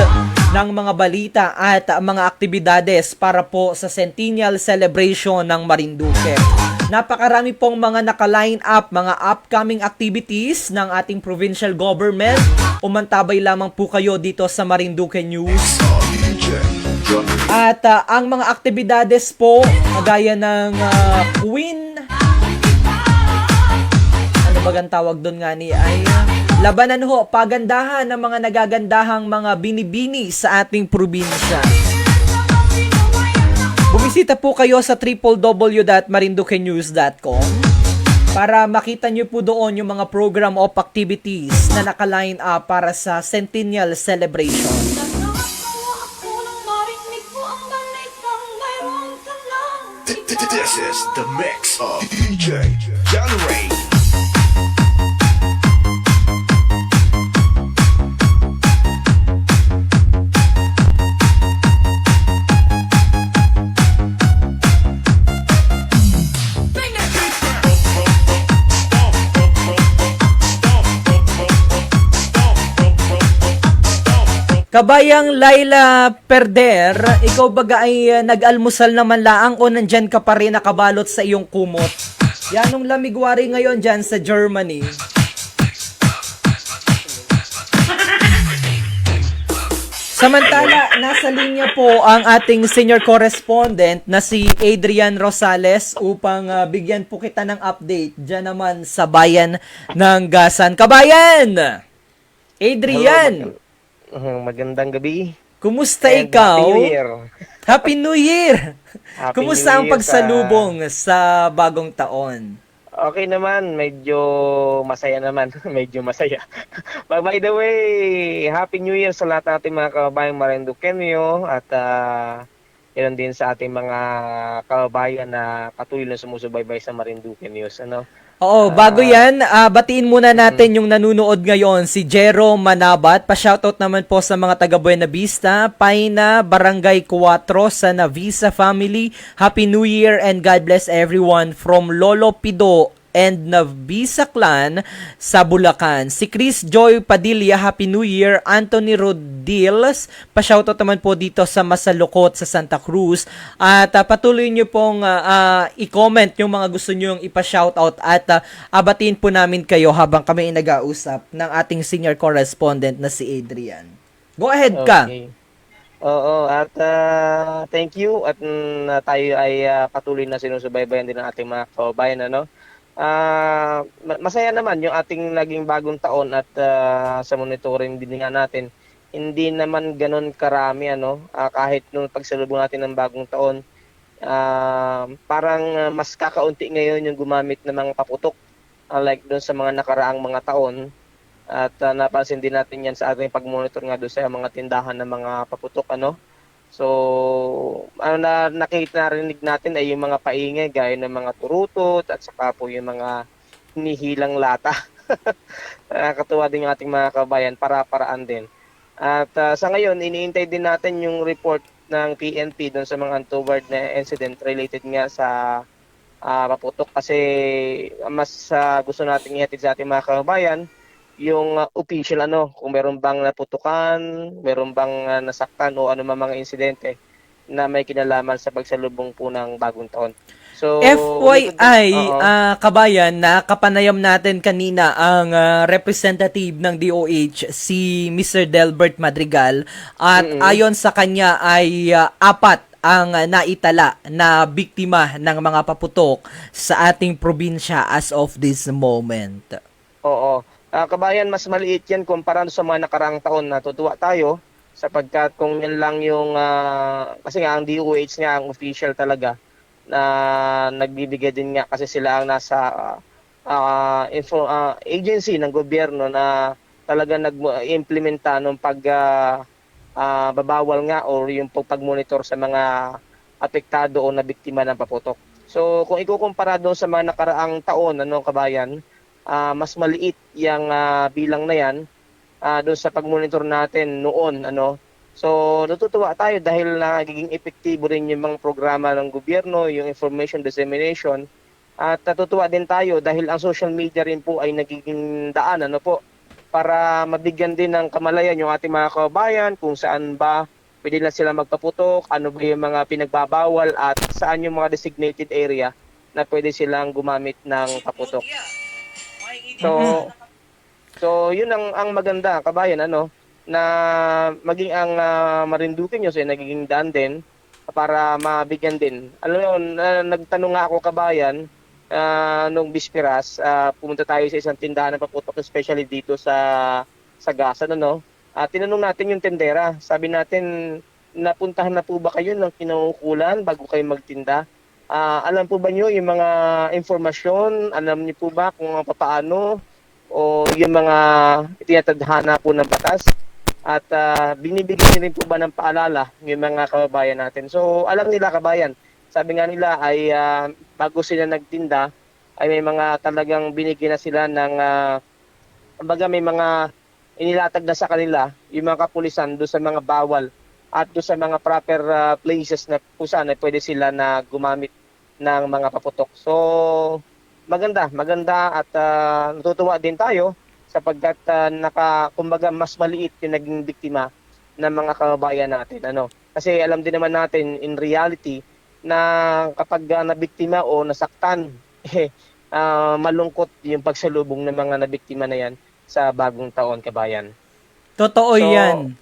ng mga balita at mga aktibidades para po sa centennial celebration ng Marinduque. Napakarami pong mga naka-line up, mga upcoming activities ng ating provincial government. Umantabay lamang po kayo dito sa Marinduque News. At ang mga aktibidades po, kagaya ng Queen, ano bagang tawag doon nga ni ay labanan ho, pagandahan ng mga nagagandahang mga binibini sa ating probinsya. Bumisita po kayo sa www.marinduquenews.com para makita nyo po doon yung mga program of activities na naka-line up para sa Centennial Celebration. This is the mix of DJ John Ray. Kabayang Laila Perder, ikaw baga ay nag-almusal naman laang o nandyan ka pa rin nakabalot sa iyong kumot? Yanong lamigwari ngayon dyan sa Germany. Samantala, nasa linya po ang ating senior correspondent na si Adrian Rosales upang bigyan po kita ng update dyan naman sa bayan ng Gasan. Kabayan! Adrian! Magandang gabi. Kumusta And ikaw? Happy New Year. Happy New Year! Happy Kumusta New ang Year pagsalubong sa bagong taon? Okay naman, medyo masaya naman. Medyo masaya. But by the way, Happy New Year sa lahat nating mga kababayang Marinduqueño at yun din sa ating mga kababayan na patuloy na sumusubaybay sa Marinduque News. Ano? Oo, bago yan, batiin muna natin yung nanunood ngayon, si Jero Manabat. Pa-shoutout naman po sa mga taga Buena Vista, Paina, Barangay 4, sa Navisa family. Happy New Year and God bless everyone from Lolo Pido and Navisa Clan sa Bulacan. Si Chris Joy Padilla, Happy New Year. Anthony Rodils, pa-shoutout naman po dito sa Masalukot sa Santa Cruz. At patuloy nyo pong i-comment yung mga gusto nyo yung ipa-shoutout at abatiin po namin kayo habang kami nag-ausap ng ating senior correspondent na si Adrian. Go ahead ka. Okay. Oo, at thank you at tayo ay patuloy na sinusubaybayan din ng ating mga kababayan, ano? Masaya naman yung ating naging bagong taon at sa monitoring din nga natin, hindi naman ganon karami, ano, kahit nung pagsalubong natin ng bagong taon, parang mas kakaunti ngayon yung gumamit ng mga paputok, like doon sa mga nakaraang mga taon. At napansin din natin yan sa ating pagmonitor nga doon sa mga tindahan ng mga paputok, ano. So, ano na nakita narinig natin ay yung mga paingay gaya ng mga turutot at saka po yung mga hinihilang lata. Nakakatuwa din yung ating mga kabayan, para-paraan din. At sa ngayon, iniintay din natin yung report ng PNP doon sa mga untoward na incident related nga sa paputok kasi mas gusto natin ihatid sa ating mga kabayan yung official, ano, kung meron bang naputukan, meron bang nasaktan o ano mga insidente na may kinalaman sa pagsalubong po ng bagong taon. So, FYI, kabayan, nakapanayam natin kanina ang representative ng DOH, si Mr. Delbert Madrigal, at ayon sa kanya ay 4 ang naitala na biktima ng mga paputok sa ating probinsya as of this moment. Oo. Kabayan, mas maliit yan kumpara sa mga nakaraang taon. Natutuwa tayo sapagkat kung yan lang yung kasi nga ang DOH nga ang official talaga na nagbibigay din nga kasi sila ang nasa agency ng gobyerno na talaga nag-implementa ng babawal nga or yung pagmonitor sa mga apektado o na biktima ng paputok. So kung ikukumpara doon sa mga nakaraang taon, ano, kabayan, mas maliit yung bilang na yan doon sa pagmonitor natin noon, ano. So natutuwa tayo dahil nagiging epektibo rin yung mga programa ng gobyerno, yung information dissemination, at natutuwa din tayo dahil ang social media rin po ay nagiging daan, ano po, para mabigyan din ng kamalayan yung ating mga kababayan kung saan ba pwede na sila magpaputok, ano ba yung mga pinagbabawal at saan yung mga designated area na pwede silang gumamit ng paputok. So yun ang maganda, kabayan, ano. na maging ang Marinduque News ay nagiging daan din para mabigyan din. Alam mo yun, nagtanong nga ako kabayan nung bisperas, pumunta tayo sa isang tindahan ng paputok, especially dito sa Gasan, ano? Tinanong natin yung tendera. Sabi natin, napuntahan na po ba kayo ng kinaukulan bago kayo magtinda? Alam po ba nyo yung mga informasyon? Alam niyo po ba kung paano o yung mga tinatadhana po ng batas? At binibigyan niyo rin po ba ng paalala yung mga kababayan natin? So, alam nila kabayan, sabi nga nila ay bago sila nagtinda, ay may mga talagang binigyan na sila ng, kumbaga may mga inilatag na sa kanila, yung mga kapulisan doon sa mga bawal at doon sa mga proper places na kung saan ay pwede sila na gumamit ng mga paputok. So, maganda at natutuwa din tayo sapagkat kumbaga mas maliit yung naging biktima ng mga kababayan natin. Kasi alam din naman natin in reality na kapag nabiktima o nasaktan, malungkot yung pagsalubong ng mga nabiktima na yan sa bagong taon, kabayan. Totoo yan.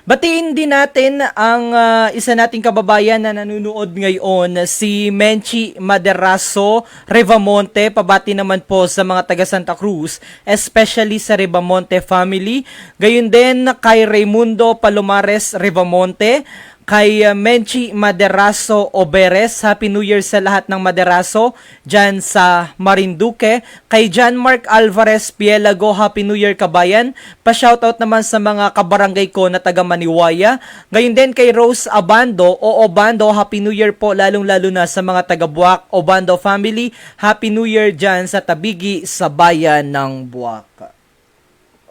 Batiin din natin ang isa nating kababayan na nanonood ngayon, si Menchi Maderaso Revamonte. Pabati naman po sa mga taga Santa Cruz, especially sa Revamonte family. Gayon din kay Raimundo Palomares Revamonte, kay Menchi Maderaso Oberes, Happy New Year sa lahat ng Maderaso dyan sa Marinduque. Kay John Mark Alvarez Pielago, Happy New Year kabayan. Pa-shoutout naman sa mga kabarangay ko na taga Maniwaya. Gayon din kay Rose Abando o Obando, Happy New Year po lalong-lalo na sa mga taga Buwak Obando family. Happy New Year dyan sa Tabigi sa bayan ng Buwak.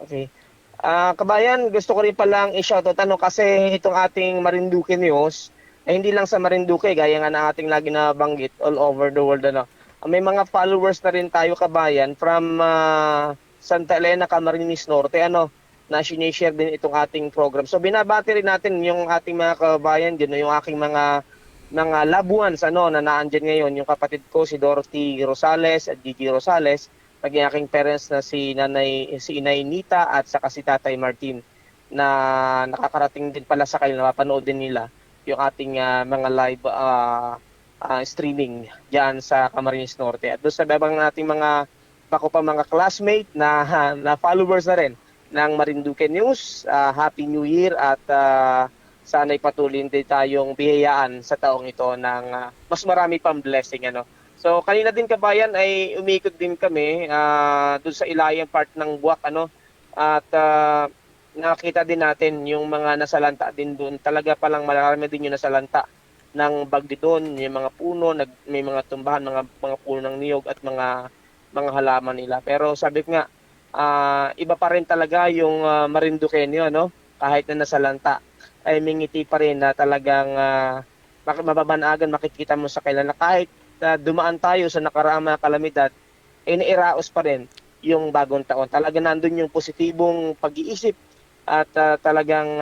Okay. Kabayan, gusto ko rin palang i-shoutout kasi itong ating Marinduque News ay hindi lang sa Marinduque, gaya nga na ating lagi nabanggit all over the world. May mga followers na rin tayo kabayan from Santa Elena, Camarines Norte, na sinishare din itong ating program. So binabati rin natin yung ating mga kabayan din, yung aking mga loved ones na naandyan ngayon, yung kapatid ko si Dorothy Rosales at Gigi Rosales, naging aking parents na si Inay Nita at saka si Tatay Martin, na nakakarating din pala sa kanila, mapanood din nila yung ating mga live streaming diyan sa Camarines Norte. At doon sa babang nating mga classmate na followers na rin ng Marinduque News, Happy New Year at sana'y patuloy din tayong biyayaan sa taong ito ng mas marami pang blessing. So kanina din kabayan ay umikot din kami doon sa ilayang part ng Buwak at nakita din natin yung mga nasalanta din doon. Talaga palang marami din yung nasalanta ng bagdi doon, yung mga puno, may mga tumbahan, mga puno ng niyog at mga halaman nila. Pero sabi ko nga, iba pa rin talaga yung Marinduqueño, kahit na nasalanta ay may ngiti pa rin na talagang mababanagan, makikita mo sa kailan na kahit dumaan tayo sa nakaraang mga kalamidad, nairaos pa rin yung bagong taon. Talaga nandun yung positibong pag-iisip at talagang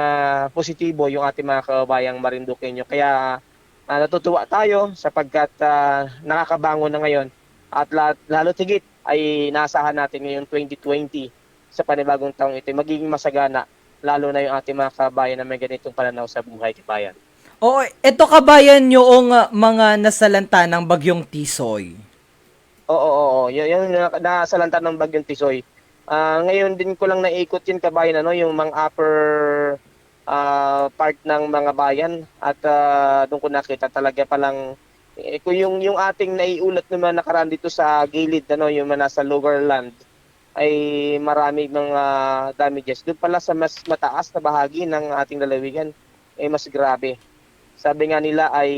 positibo yung ating mga kabayang Marinduqueño. Kaya natutuwa tayo sapagkat nakakabangon na ngayon at lalo tigit ay naasahan natin ngayong 2020 sa panibagong taong ito. Magiging masagana lalo na yung ating mga kabayan na may ganitong pananaw sa buhay, kabayan. Oo, ito kabayan yung mga nasalanta ng bagyong Tisoy. Oo. Yan nasalanta ng bagyong Tisoy. Ngayon din ko lang naikot yun kabayan, yung mga upper part ng mga bayan at doon ko nakita talaga palang kung yung ating naiulat naman nakaraan dito sa gilid, yung nasa lower land, ay marami mga damages. Doon pala sa mas mataas na bahagi ng ating lalawigan, ay mas grabe. Sabi nga nila ay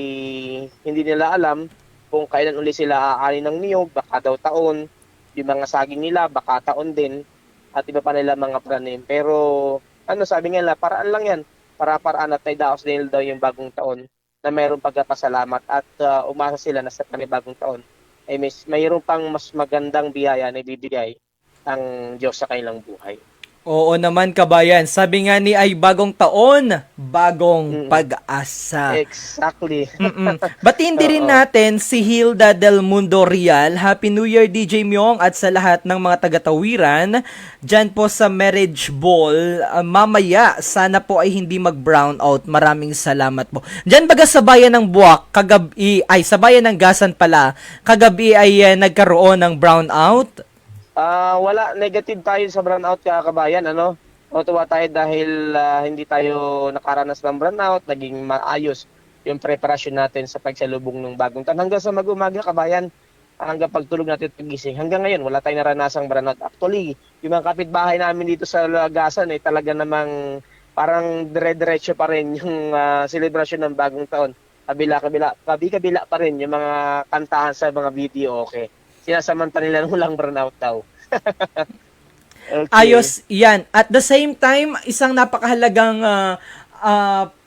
hindi nila alam kung kailan uli sila aani ng niyog, baka daw taon, yung mga saging nila, baka taon din, at iba pa nila mga pranim. Pero sabi nga nila, paraan lang yan, para-paraan at naidaos din daw yung bagong taon na mayroong pagkapasalamat at umasa sila na sa panibagong taon ay mayroong pang mas magandang biyaya na ibibigay ang Diyos sa kanilang buhay. Oo naman kabayan. Sabi nga ni ay bagong taon, bagong pag-asa. Exactly. Batiin din rin natin si Hilda Del Mundo Real. Happy New Year DJ Myong at sa lahat ng mga taga-tawiran. Diyan po sa Marriage Ball. Mamaya, sana po ay hindi mag-brown out. Maraming salamat po. Diyan baga sa bayan ng Buwak, sa bayan ng Gasan pala, kagabi ay nagkaroon ng brown out. Wala, negative tayo sa brownout kabayan, ano? Natuwa tayo dahil hindi tayo nakaranas ng brownout, naging maayos yung preparasyon natin sa pagsalubong ng bagong taon. Hanggang sa mag-umaga kabayan, hanggang pagtulog natin at pagising. Hanggang ngayon, wala tayong naranasang brownout. Actually, yung mga kapitbahay namin dito sa Lagasan, talaga namang parang dire-diretso pa rin yung celebration ng bagong taon. Kabila pa rin yung mga kantahan sa mga video, okay. Sinasamanta nila ng walang brownout daw. Okay. Ayos yan. At the same time, isang napakahalagang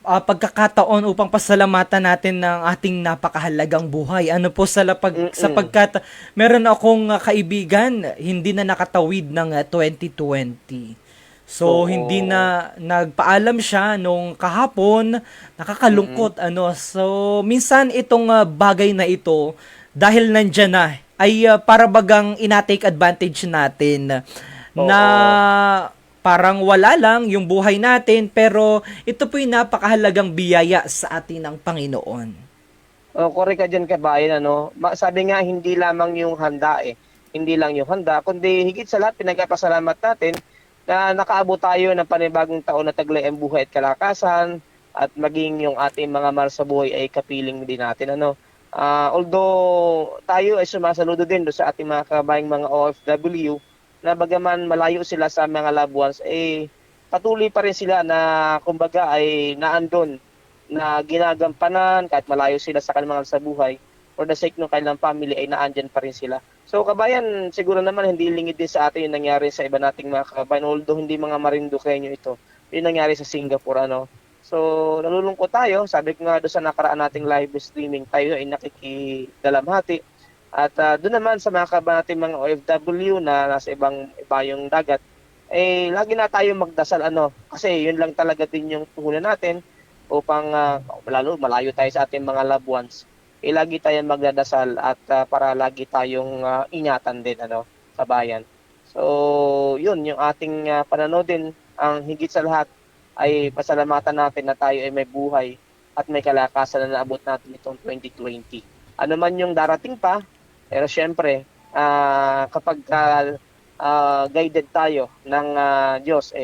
pagkakataon upang pasalamatan natin ng ating napakahalagang buhay. Ano po sapagkat meron akong kaibigan, hindi na nakatawid ng 2020. So, hindi na nagpaalam siya nung kahapon, nakakalungkot. So, minsan itong bagay na ito, dahil nandyan na, ay para bagang ina-take advantage natin na parang wala lang yung buhay natin, pero ito po yung napakahalagang biyaya sa atin ng Panginoon. Correct ka dyan kabayan, ano? Sabi nga, hindi lamang yung handa Hindi lang yung handa, kundi higit sa lahat, pinagpapasalamat natin na nakaabot tayo ng panibagong taon na taglay ang buhay at kalakasan at maging yung ating mga mahal sa buhay ay kapiling din natin, ano? Although tayo ay sumasaludo din doon sa ating mga kabayang mga OFW na bagaman malayo sila sa mga loved ones, patuloy pa rin sila na kumbaga ay naandun, na ginagampanan kahit malayo sila sa kanilang sa buhay. For the sake ng kanilang family ay naandyan pa rin sila. So kabayan, siguro naman hindi lingid din sa atin yung nangyari sa iba nating mga kabayan, although hindi mga Marinduqueño ito. Yung nangyari sa Singapore, ano. So, nalulungkot tayo. Sabi ko nga doon sa nakaraan nating live streaming, tayo ay nakikidalamhati. At doon naman sa mga nating mga OFW na nasa iba yung dagat, lagi na tayo magdasal, ano. Kasi yun lang talaga din yung puhunan natin upang lalo malayo tayo sa ating mga loved ones. Lagi tayong magdadasal at para lagi tayong ingatan din, ano, sa bayan. So, yun, yung ating pananaw din, ang higit sa lahat, ay pasalamatan natin na tayo ay may buhay at may kalakasan na naabot natin itong 2020. Ano man yung darating pa, pero syempre, kapag guided tayo ng Diyos,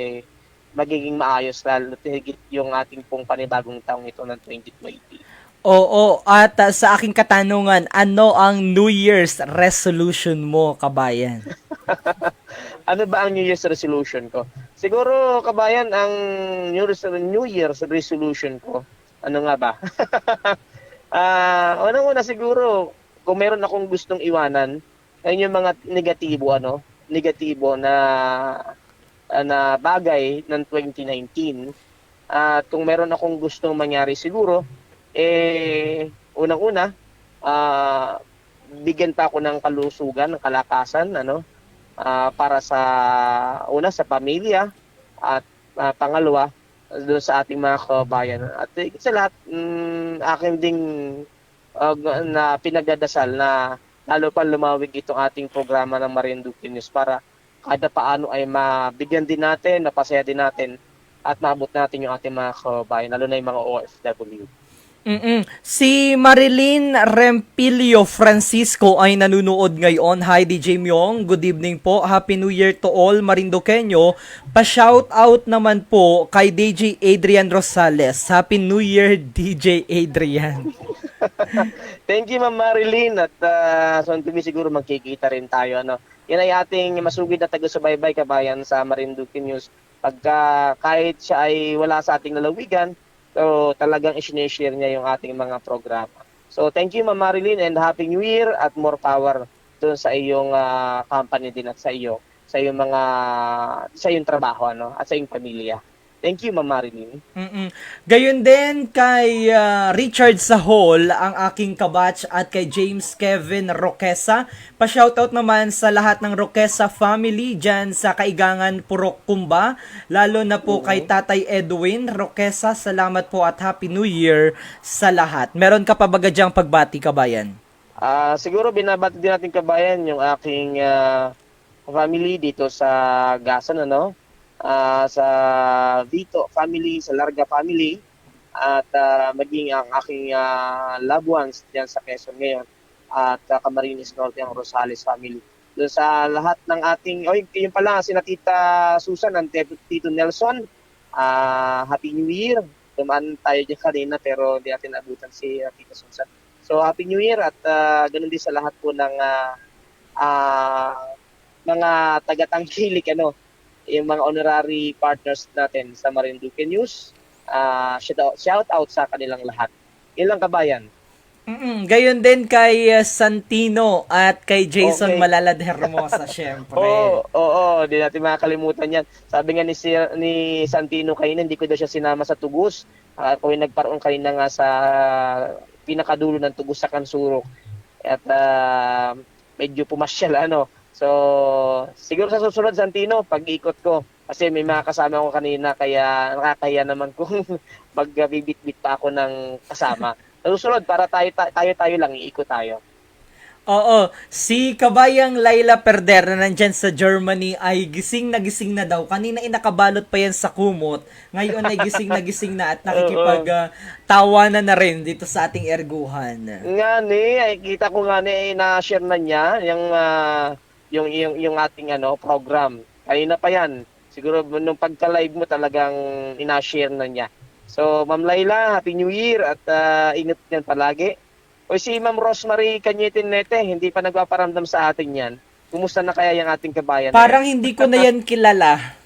magiging maayos lalo higit yung ating pong panibagong taong ito ng 2020. Oo, at sa aking katanungan, ano ang New Year's resolution mo, kabayan? Ano ba ang New Year's resolution ko? Siguro, kabayan, ang New Year's resolution ko, ano nga ba? Unang-una siguro, kung meron akong gustong iwanan, ayun yung mga negatibo na bagay ng 2019. At kung meron akong gustong mangyari siguro, unang-una, bigyan pa ako ng kalusugan, ng kalakasan, para sa sa pamilya at pangalawa doon sa ating mga kabayan. At sa lahat, akin ding na pinagdadasal na lalo pa lumawig itong ating programa ng Marinduque News para kada paano ay mabigyan din natin, napasaya din natin at maabot natin yung ating mga kabayan, lalo na yung mga OFW. Si Marilyn Rempilio Francisco ay nanunood ngayon. Hi DJ Myong, good evening po. Happy New Year to all Marinduqueño. Pa-shout out naman po kay DJ Adrian Rosales. Happy New Year DJ Adrian. Thank you Ma'am Marilyn at soon to be siguro magkikita rin tayo, ano. Yan ay ating masugid na taga-subaybay kabayan sa Marinduque News. Pagka kahit siya ay wala sa ating lalawigan, so talagang i-share niya yung ating mga programa. So thank you Ma'am Marilyn and Happy New Year at more power doon sa iyong company din at sa iyong trabaho, ano, at sa iyong pamilya. Thank you, Ma'am Marilyn. Gayon din kay Richard Sahol, ang aking kabatch, at kay James Kevin Roquesa. Pa-shoutout naman sa lahat ng Roquesa family dyan sa Kaigangan, Purok, Kumba. Lalo na po kay Tatay Edwin Roquesa. Salamat po at Happy New Year sa lahat. Meron ka pa ba gadyang pagbati, kabayan? Siguro binabati din natin, kabayan, yung aking family dito sa Gasan, sa Vito family, sa Larga family, at maging ang aking loved ones diyan sa Quezon ngayon, at Camarines Norte, ang Rosales family. Doon sa lahat ng ating, yun pala, sina Tita Susan and Tito Nelson, Happy New Year. Dumaan tayo dyan kanina pero hindi natin abutan si Tita Susan. So Happy New Year, at ganun din sa lahat po ng mga tagatangkilik, yung mga honorary partners natin sa Marinduque News. Shout out sa kanilang lahat. Ilang, kabayan. Gayon din kay Santino at kay Jason Malalad Hermosa, syempre. Oo, hindi natin makakalimutan yan. Sabi nga ni Santino kanina, hindi ko daw siya sinama sa Tugos. Kung nagparoon kanina nga sa pinakadulo ng Tugos sa Kansurok. At medyo pumasyal, So, siguro sa susunod, Santino, pag-ikot ko. Kasi may mga kasama ko kanina, kaya nakakaya naman kung magbibit-bit pa ako ng kasama. Sa susunod, para tayo lang, iikot tayo. Oo, si kabayang Laila Perder na nandyan sa Germany ay gising na daw. Kanina nakabalot pa yan sa kumot. Ngayon ay gising na at nakikipag-tawanan na rin dito sa ating erguhan. Nga kita ko nga na-share na niya yung ating program. Kanina pa yan. Siguro nung pagka-live mo talagang ina-share na niya. So, Ma'am Laila, Happy New Year, at ingat yan palagi. O si Ma'am Rosemary Cañete-Nete, hindi pa nagpaparamdam sa atin yan. Kumusta na kaya yung ating kabayan? Parang hindi ko na yan kilala.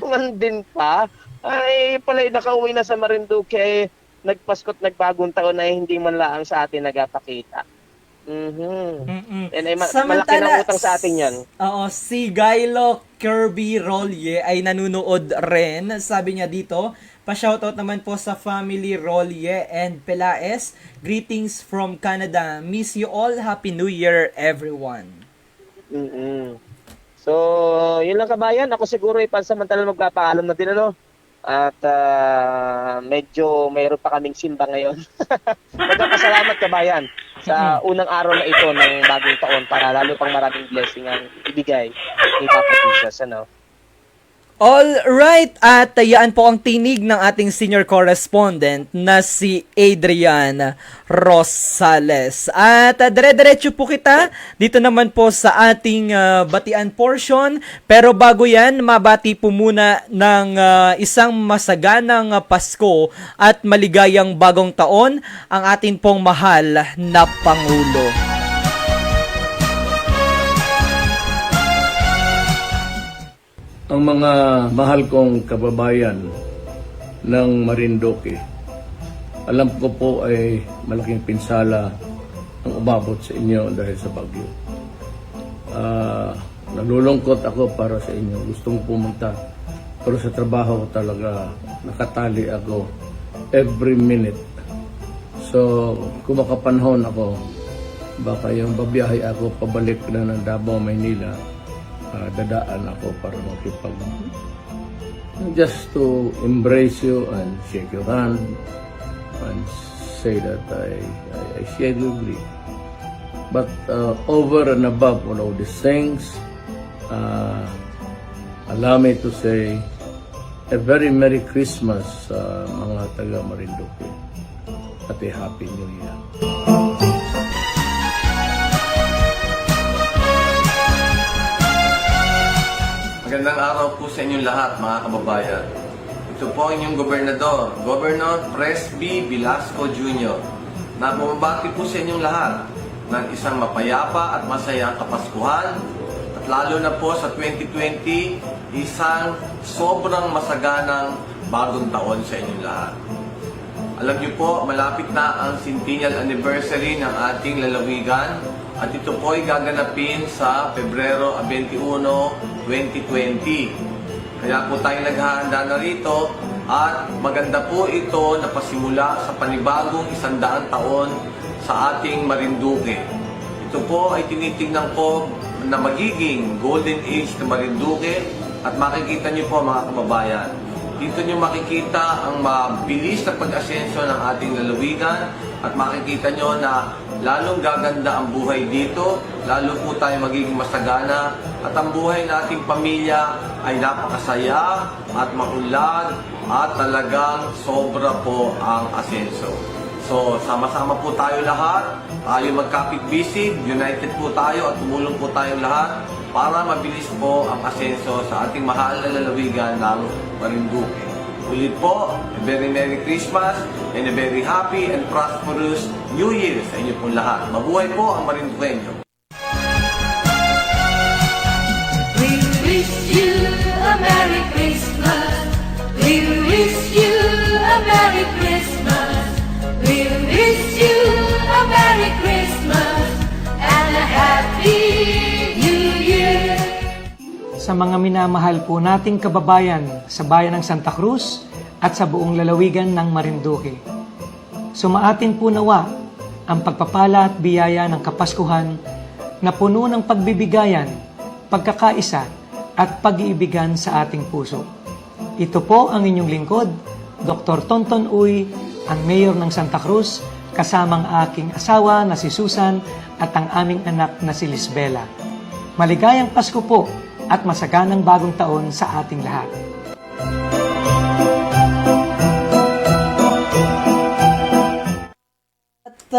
Man din pa. Ay, pala nakauwi na sa Marinduque, nagpasko't nagbagong taon na hindi man laang sa atin nagapakita. And malaki na utang sa atin yan. Oo, si Gailo Kirby Rolye ay nanunood rin. Sabi niya dito, pa-shoutout naman po sa family Rolye and Pelaes. Greetings from Canada. Miss you all. Happy New Year, everyone. So, yun lang, kabayan. Ako siguro pansamantala magpapaalam na din, At medyo mayroon pa kaming simba ngayon. Magpapasalamat, kabayan, sa unang araw na ito ng bagong taon para lalo pang maraming blessing ang ibigay ni Papa Jesus, All right, at yan po ang tinig ng ating senior correspondent na si Adrian Rosales. At dire-diretso po kita dito naman po sa ating batian portion. Pero bago yan, mabati po muna ng isang masaganang Pasko at maligayang bagong taon ang ating pong mahal na Pangulo. Ang mga mahal kong kababayan ng Marinduque, alam ko po ay malaking pinsala ang umabot sa inyo dahil sa bagyo. Nalulungkot ako para sa inyo. Gustong pumunta, pero sa trabaho talaga nakatali ako every minute. So, kung makapanahon ako, baka yung babiyahe ako pabalik na ng Davao, Maynila, dadaan ako para just to embrace you and shake your hand and say that I share your grief. But over and above all of these things, allow me to say a very Merry Christmas sa mga taga Marinduque at a Happy New Year. Magandang araw po sa inyong lahat, mga kababayan. Ito po ang inyong gobernador, Governor Presby Velasco Jr. na bumabati po sa inyong lahat ng isang mapayapa at masayang Kapaskuhan at lalo na po sa 2020, isang sobrang masaganang bagong taon sa inyong lahat. Alam niyo po, malapit na ang centennial anniversary ng ating lalawigan at ito po ay gaganapin sa Pebrero 21, 2020. Kaya po tayo naghahanda na rito at maganda po ito na pasimula sa panibagong 100 taon sa ating Marinduque. Ito po ay tinitingnan ko na magiging golden age ng Marinduque at makikita niyo po mga kababayan. Dito niyo makikita ang mabilis na pag-asenso ng ating lalawigan at makikita niyo na lalong gaganda ang buhay dito, lalo po tayo magiging masagana at ang buhay nating pamilya ay napakasaya at maunlad at talagang sobra po ang asenso. So, sama-sama po tayo lahat, tayo magkapit-bisig, united po tayo at tumulong po tayong lahat para mabilis po ang asenso sa ating mahal na lalawigan ng Marinduque. Ulit po, a very Merry Christmas and a very happy and prosperous New Year sa inyo pong lahat. Mabuhay po ang Marinduqueño. We wish you a Merry Christmas. We wish you a Merry Christmas. We wish you a Merry Christmas and a Happy New Year. Sa mga minamahal po nating kababayan sa bayan ng Santa Cruz at sa buong lalawigan ng Marinduque. Sumaatin po nawa ang pagpapala at biyaya ng Kapaskuhan na puno ng pagbibigayan, pagkakaisa at pag-iibigan sa ating puso. Ito po ang inyong lingkod, Dr. Tonton Uy, ang Mayor ng Santa Cruz, kasamang aking asawa na si Susan at ang aming anak na si Lisbela. Maligayang Pasko po at masaganang bagong taon sa ating lahat. At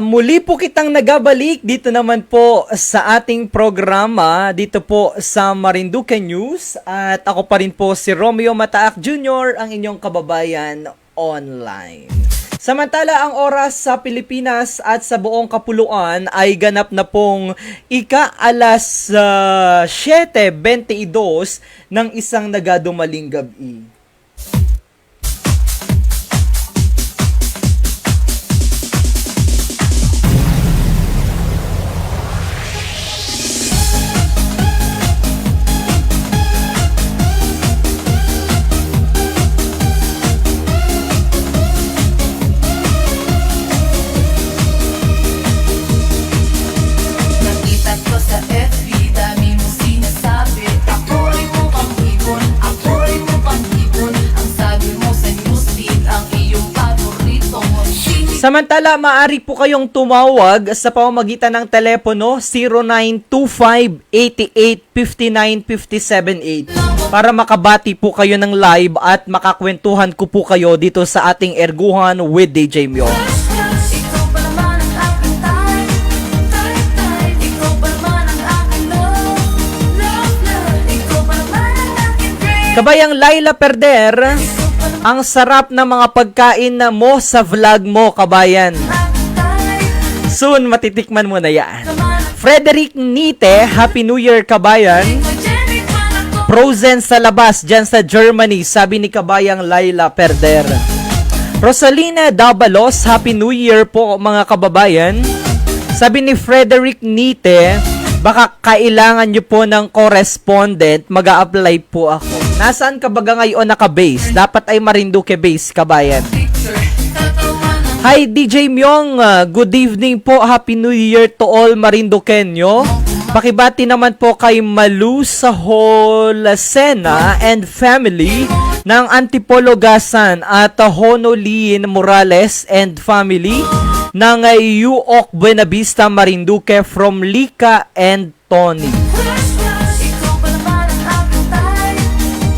muli po kitang nagabalik dito naman po sa ating programa dito po sa Marinduque News at ako pa rin po si Romeo Mataak Jr., ang inyong kababayan online. Samantala, ang oras sa Pilipinas at sa buong kapuluan ay ganap na pong ika-alas 7:22 ng isang nagadumaling gabi. Nakita ko sa FB, dami mong sinasabi. Ako ay mukhang ibon, ako ay mukhang ibon. Ang sabi mo sa newsfeed, ang iyong paboritong sini. Samantala, maaari po kayong tumawag sa pamamagitan ng telepono 0925-88-59-578 para makabati po kayo ng live at makakwentuhan ko po kayo dito sa ating Erguhan with DJ Myo. Ikaw pa naman ang aking type, type, type. Ikaw pa naman ang aking love, love, love. Ikaw pa naman ang aking dream. Kabayang Laila Perder, ang sarap ng mga pagkain na mo sa vlog mo, kabayan. Soon, matitikman mo na yan. Frederick Nite, Happy New Year, kabayan. Frozen sa labas, dyan sa Germany, sabi ni kabayang Laila Perder. Rosalina Dabalos, Happy New Year po, mga kababayan. Sabi ni Frederick Nite, baka kailangan nyo po ng correspondent, mag-a-apply po ako. Nasaan ka baga ngayon naka-base? Dapat ay Marinduque base, kabayan. Hi DJ Myong, good evening po, Happy New Year to all Marinduqueño. Pakibati naman po kay Malu Saholacena and family ng Antipologasan at Honolin Morales and family ng Uoc Buenavista Marinduque from Lika and Tony. Ikaw pa naman ang aking type,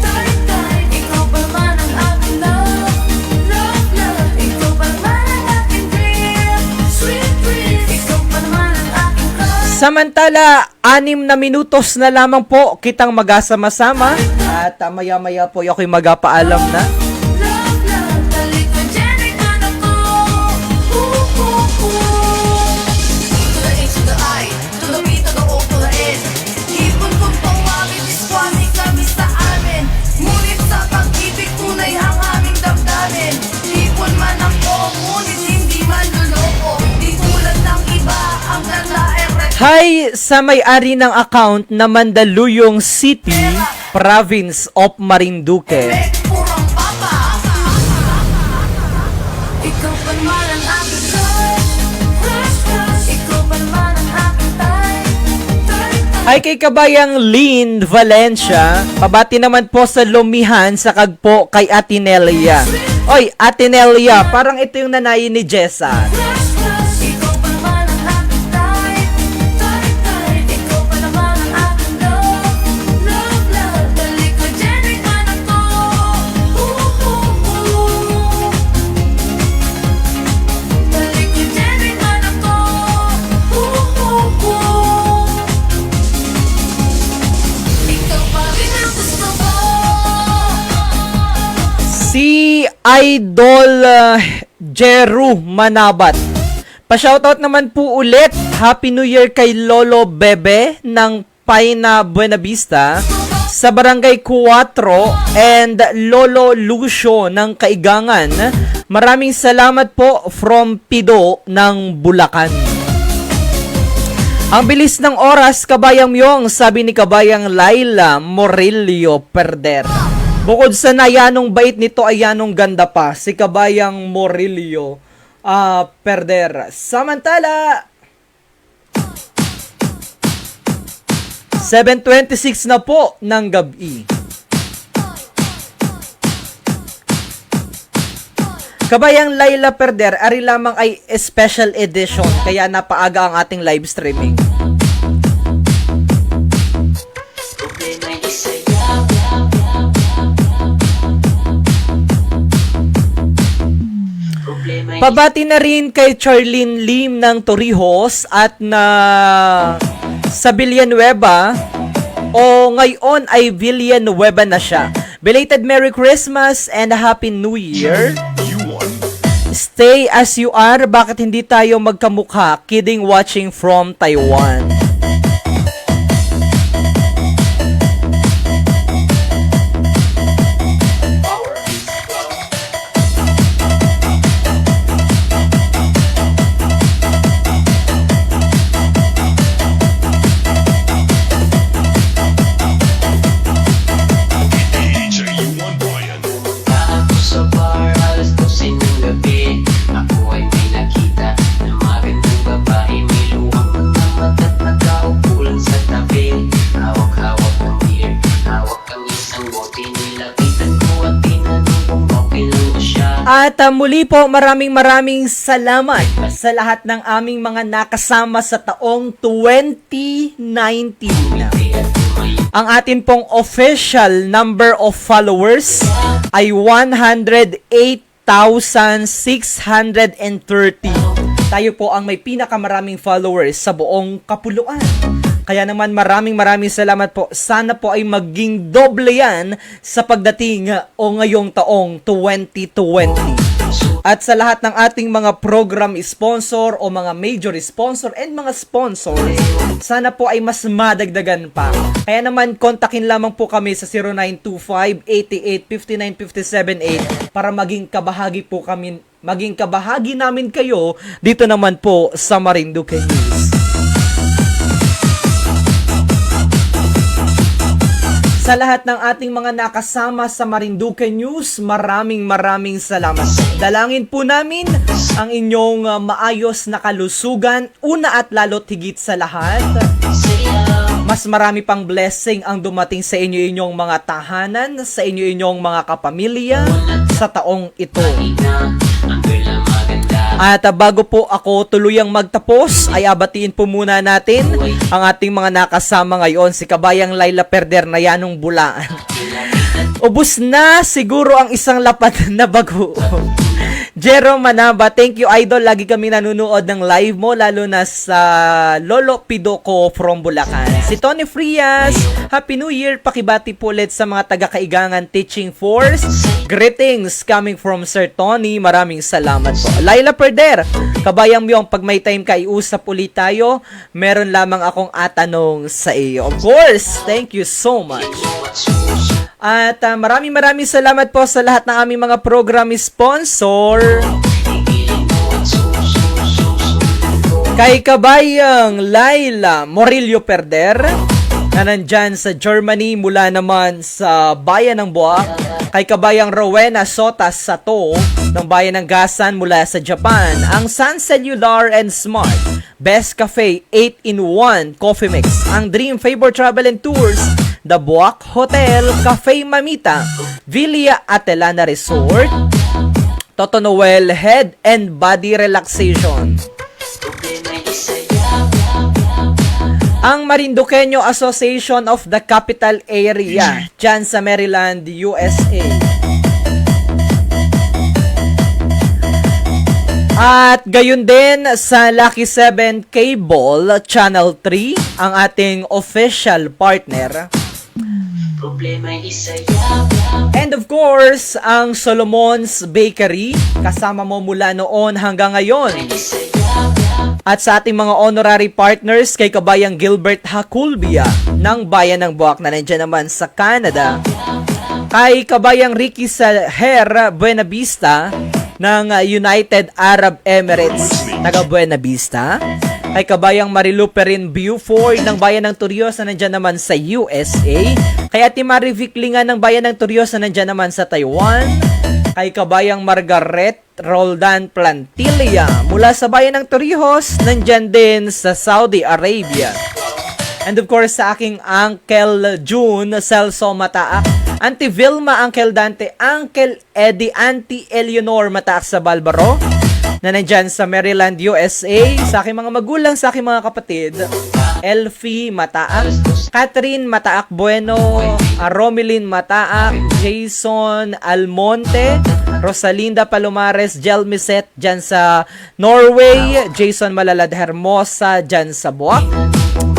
type, type. Ikaw pa naman ang aking love, love, love. Ikaw pa naman ang aking dream, sweet dreams. Ikaw pa naman ang aking crush. Samantala, 6 na minutos na lamang po kitang magasama-sama at maya-maya po ako'y magpaalam na. Love, love. Talikod-jenik man ako. Ooh, ooh, ooh. To the H, to the I, to the B, to the O, to the N. Ipon kong pawagin, diskwami kami sa amin. Ngunit sa pag-ibig tunay ang aming damdamin. Ipon man ako, ngunit hindi man luloko. Di tulad ng iba, ang ganda ay Hi sa may-ari ng account na Mandaluyong City, Province of Marinduque. Ikaw pa naman ang aking crush. Ikaw pa naman ang aking type. Ay kay kabayang Lynn Valencia, pabati naman po sa Lumihan sa kagpo kay Atinelia. Oy, Atinelia, parang ito yung nanay ni Jessa. Ikaw pa naman ang aking type. Ikaw pa naman ang aking love. Dali ko dyan, ikaw na to. Dali ko dyan, ikaw na to. Ikaw pa rin ang gusto ko. Si Idol Jeru Manabat. Pa-shoutout naman po ulit. Happy New Year kay Lolo Bebe ng Paina Buena Vista sa Barangay 4 and Lolo Lucio ng Kaigangan. Maraming salamat po from Pido ng Bulacan. Ang bilis ng oras, Kabayang Myong, sabi ni Kabayang Laila Morillo Perder. Bukod sa nayanong bait nito ay yanong ganda pa, si Kabayang Morillo Perder. Samantala, 7:26 na po ng gabi. Kabayang Laila Perder, ari lamang ay special edition, kaya napaaga ang ating live streaming. Pabati na rin kay Charlene Lim ng Torrijos at na sa Villanueva o ngayon ay Villanueva na siya. Belated Merry Christmas and a Happy New Year. Stay as you are. Bakit hindi tayo magkamukha? Kidding, watching from Taiwan. At muli po, maraming salamat sa lahat ng aming mga nakasama sa taong 2019. Ang atin pong official number of followers ay 108,630. Tayo po ang may pinakamaraming followers sa buong Kapuluan. Kaya naman maraming salamat po. Sana po ay maging doble yan sa pagdating o ngayong taong 2020. At sa lahat ng ating mga program sponsor o mga major sponsor and mga sponsors, sana po ay mas madagdagan pa. Kaya naman kontakin lamang po kami sa 0925-88-59-578 para maging kabahagi namin kayo dito naman po sa Marinduque News. Sa lahat ng ating mga nakasama sa Marinduque News, maraming salamat. Dalangin po namin ang inyong maayos na kalusugan, una at lalo't higit sa lahat. Mas marami pang blessing ang dumating sa inyong mga tahanan, sa inyong mga kapamilya sa taong ito. At bago po ako tuluyang magtapos, ay abatiin po muna natin ang ating mga nakasama ngayon. Si Kabayang Laila Perder na yanong Bulaan. Ubus na siguro ang isang lapat na bago. Jero Manaba, thank you idol. Lagi kami nanonood ng live mo, lalo na sa Lolo Pido ko from Bulacan. Si Tony Frias, Happy New Year. Pakibati po ulit sa mga taga-Kaigangan Teaching Force. Greetings coming from Sir Tony. Maraming salamat po. Laila Perder, Kabayang Myong, pag may time ka, iusap ulit tayo. Meron lamang akong atanong sa iyo. Of course, thank you so much. At maraming salamat po sa lahat ng aming mga program sponsor. Kay Kabayang Laila Morillo Perder, na nandyan sa Germany mula naman sa Bayan ng Buwak, kay kabayang Rowena Sotas Sato ng Bayan ng Gasan mula sa Japan, ang Sun Cellular and Smart Best Cafe 8-in-1 Coffee Mix, ang Dream Favor Travel and Tours, The Buwak Hotel, Cafe Mamita, Villa Atelana Resort, Toto Noel Head and Body Relaxation, ang Marinduqueño Association of the Capital Area dyan sa Maryland, USA. At gayon din sa Lucky 7 Cable Channel 3, ang ating official partner. And of course, ang Solomon's Bakery, kasama mo mula noon hanggang ngayon. At sa ating mga honorary partners, kay kabayang Gilbert Haculbia ng Bayan ng Buwak na nandiyan naman sa Canada, kay kabayang Ricky Saher Buenavista ng United Arab Emirates, taga Buenavista, kay kabayang Marilu Perin Beaufort ng Bayan ng Turios na nandiyan naman sa USA, kay Ate Marie Viclingan ng Bayan ng Turios na nandiyan naman sa Taiwan, kay kabayang Margaret Roldan Plantilla mula sa Bayan ng Torrijos, nandyan din sa Saudi Arabia. And of course, sa aking Uncle June Celso Mataak, Auntie Vilma, Uncle Dante, Uncle Eddie, Auntie Eleanor Mataak sa Balbaro, na nandyan sa Maryland, USA, sa aking mga magulang, sa aking mga kapatid, Elfie Mataak, Catherine Mataak Bueno, Romilin Mataak, Jason Almonte, Rosalinda Palomares, Jelmiset dyan sa Norway, Jason Malalad Hermosa dyan sa Buwak,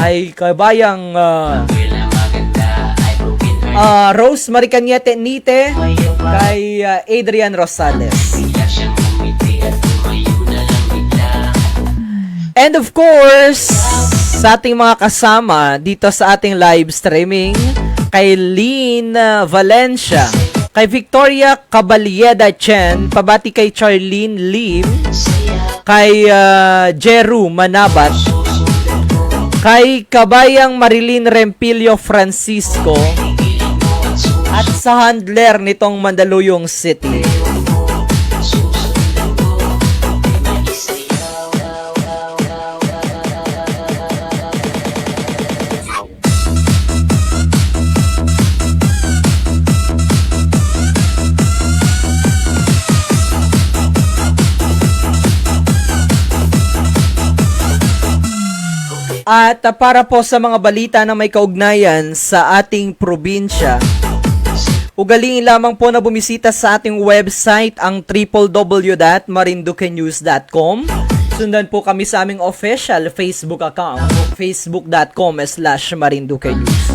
ay kabayang Rose Maricanyete Nite, kay Adrian Rosales. And of course, sa ating mga kasama dito sa ating live streaming, kay Lynn Valencia, kay Victoria Caballeda Chen, pabati kay Charlene Lim, kay Jeru Manabat, kay kabayang Marilyn Rempilio Francisco, at sa handler nitong Mandaluyong City. At para po sa mga balita na may kaugnayan sa ating probinsya, ugaliin lamang po na bumisita sa ating website, ang www.marinduquenews.com. Sundan po kami sa aming official Facebook account, facebook.com/marinduquenews.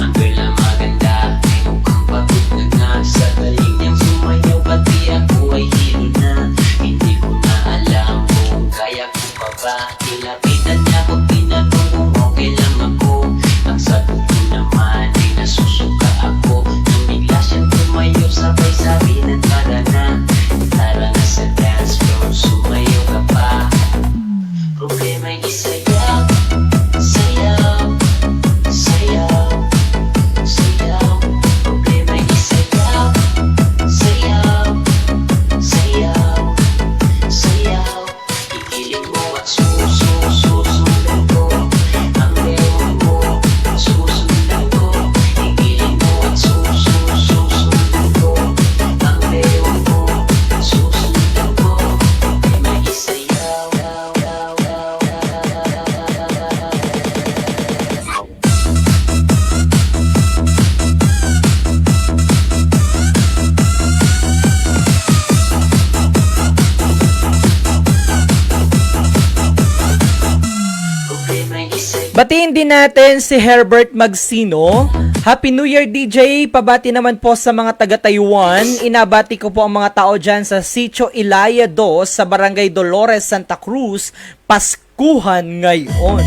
Batiin din natin si Herbert Magsino. Happy New Year, DJ. Pabati naman po sa mga taga-Taiwan. Inabati ko po ang mga tao dyan sa Sitio Ilaya 2 sa Barangay Dolores, Santa Cruz. Paskuhan ngayon.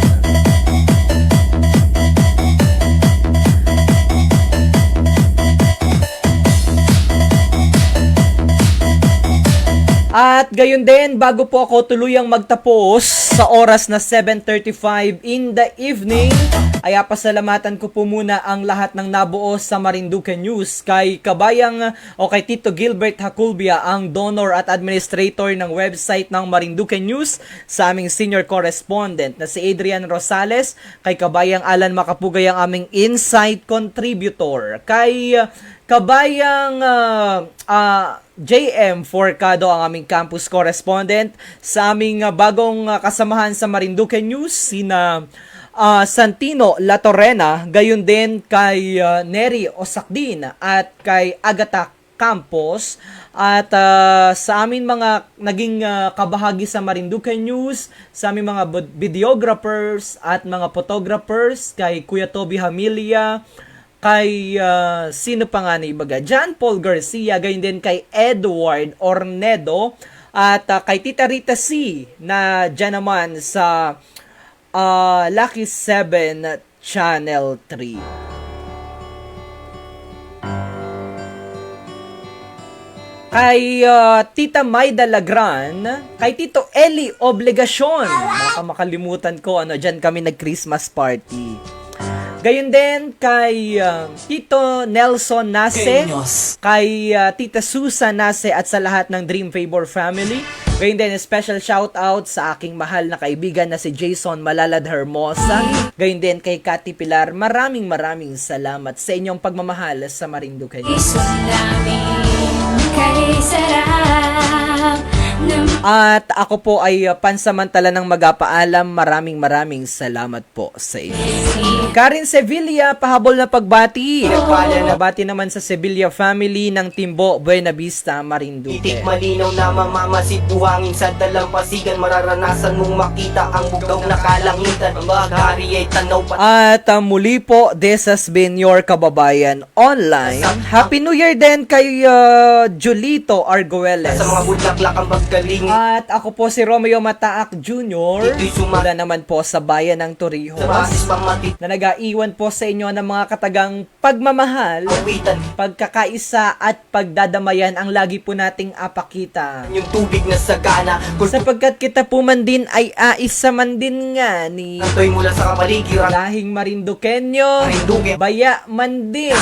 At gayon din, bago po ako tuluyang magtapos sa oras na 7:35 in the evening, ay pasalamatan ko po muna ang lahat ng nabuo sa Marinduque News kay kabayang o kay Tito Gilbert Haculbia, ang donor at administrator ng website ng Marinduque News, sa aming senior correspondent na si Adrian Rosales, kay kabayang Alan Makapugay ang aming insight contributor, kay kabayang JM Forcado ang aming campus correspondent, sa aming bagong kasamahan sa Marinduque News, sina Santino Latorena, gayon din kay Neri Osakdin at kay Agatha Campos, at sa amin mga naging kabahagi sa Marinduque News, sa aming mga videographers at mga photographers, kay Kuya Toby Hamilia, kay sino pa nga na ibaga, John Paul Garcia, gayon din kay Edward Ornedo, at kay Tita Rita C na dyan naman sa Lucky 7 Channel 3. Kay Tita Maida Lagran, kay Tito Eli Obligacion, baka makalimutan ko, dyan kami nag-Christmas party. Gayon din kay Tito Nelson Nase, kay Tita Susan Nase, at sa lahat ng Dream Favor family. Gayon din, special shout out sa aking mahal na kaibigan na si Jason Malalad Hermosa. Gayon din kay Cathy Pilar. Maraming salamat sa inyong pagmamahal sa Marinduque News. At ako po ay pansamantala ng magpapaalam. Maraming salamat po sa inyo. Karen Sevilla, pahabol na pagbati. Nabati naman sa Sevilla family ng Timbo, Buena Vista, Marinduque. Itik malinaw na mamamasid, buhangin sa dalampasigan, mararanasan mong makita ang bugaw na kalangitan. Ang bahagari ay tanaw pa. At muli po, this has been your kababayan online. Happy New Year din kay Julito Arguelles. Sa mga bulaklak ang paggaling. At ako po si Romeo Mataak Jr. Mula naman po sa bayan ng Torrijos, na nag-aiwan po sa inyo ng mga katagang pagmamahal, pagkakaisa at pagdadamayan ang lagi po nating apakita. Yung tubig na sagana, sapagkat kita po man din ay aisa man din nga ni mula sa kapaligiran. Lahing Marinduqueño, baya man din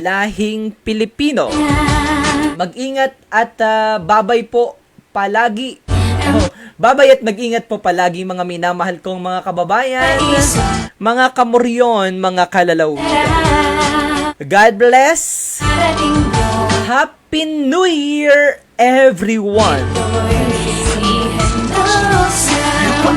lahing Pilipino. Mag-ingat at babay po palagi. Babay at mag-ingat po palagi, mga minamahal kong mga kababayan, mga kamoryon, mga kalalaw. God bless. Happy New Year, everyone.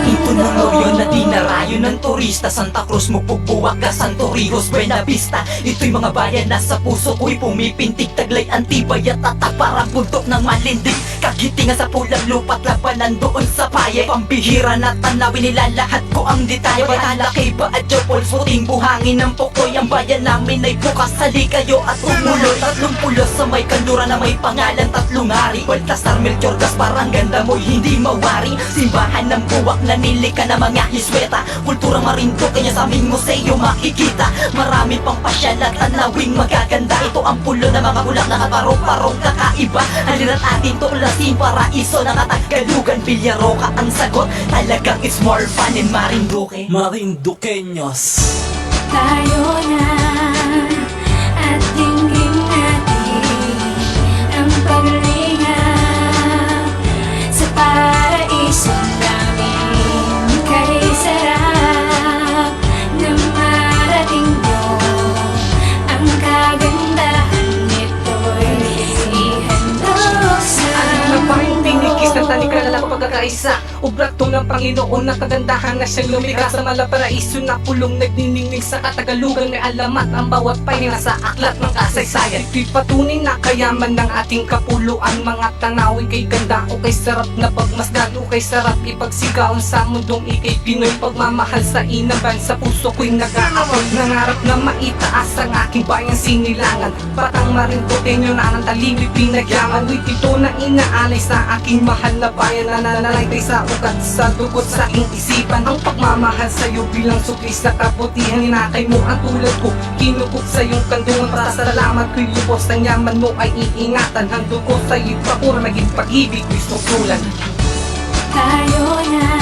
Ito ng Orion na dinarayo ng turista, Santa Cruz, Mugpugbuwag, Torrijos, Buena Vista. Ito'y mga bayan na sa puso ko'y pumipintig, taglay, antibay at tatak, parang bundok ng malindig. Kagitingan sa pulang lupa't labanan doon sa paye, pambihira na tanawin nila, lahat ko ang detalye. Batalakay ba at Jopols, puting buhangin ng Pokoy. Ang bayan namin ay bukas, sali kayo at umulo. 30 sa may kanlura na may pangalan, 3 hari. Baltasar, Melchor, Gaspar, ang ganda mo'y hindi mawari. Simbahan ng buwak na nilika na mga hisweta, kulturang Marinduque niya sa aming museo makikita. Marami pang pasyal at tanawing magaganda. Ito ang pulo ng mga bulaklak at parong-parong kakaiba. Halina't atin tuklasin, paraiso ng Tagalugan, Villaroca ang sagot. Talagang it's more fun in Marinduque. Marinduqueños. Tayo na at dinggin natin ang paglingap sa paraiso namin. Kay sarap na marating mo, ang kagandahan nito'y ihandog sa Tinikis na talikala lang pagkakaisa, ubratong ng Panginoon na kagandahan na siyang lumikha sa malaparaiso na pulong nagniningning sa Katagalugan. May alamat ang bawat pahinga sa aklat ng kasaysayan. Ito'y patunay na kayaman ng ating kapuluan. Mga tanawin kay ganda o kay sarap na pagmasdan o kay sarap ipagsigawan sa mundong ikay Pinoy. Pagmamahal sa inaban sa puso ko'y nag-aabot. Nangarap na maitaas ang aking bayang sinilangan. Batang Marinduqueño na ng talibig pinagyaman. With ito na inaalay sa aking mahal na bayan na nananalaytay sa ugat, sa dugot, sa aking isipan. Ang pagmamahal sa'yo bilang sukli sa kabutihan, hinakay mo ang tulad ko, kinukot sa iyong kandungan. Pasasalamat ko'y lubos, ang yaman mo ay iingatan. Hando ko sa'yo'y pakura, naging pag-ibig ko'y susulan. tayo na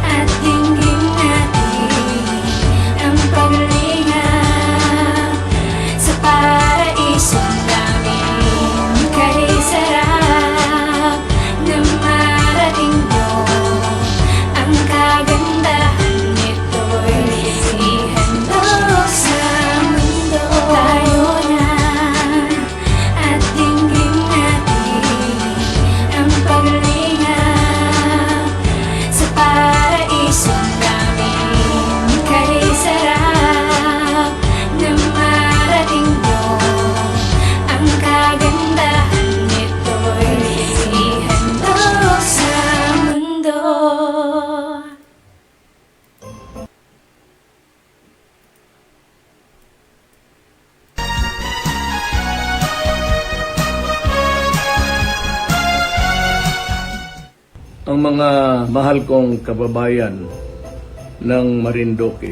at dinggin natin paglinga sa paraiso namin. Kay sarap na marating doon. Ang kagandahan nito'y ihandog sa mundo. Tayo na at dinggin natin ang paglinga sa paraiso namin. Kay sarap na marating doon. Ang kagandahan nito'y ihandog sa mundo. Ang mga mahal kong kababayan ng Marinduque,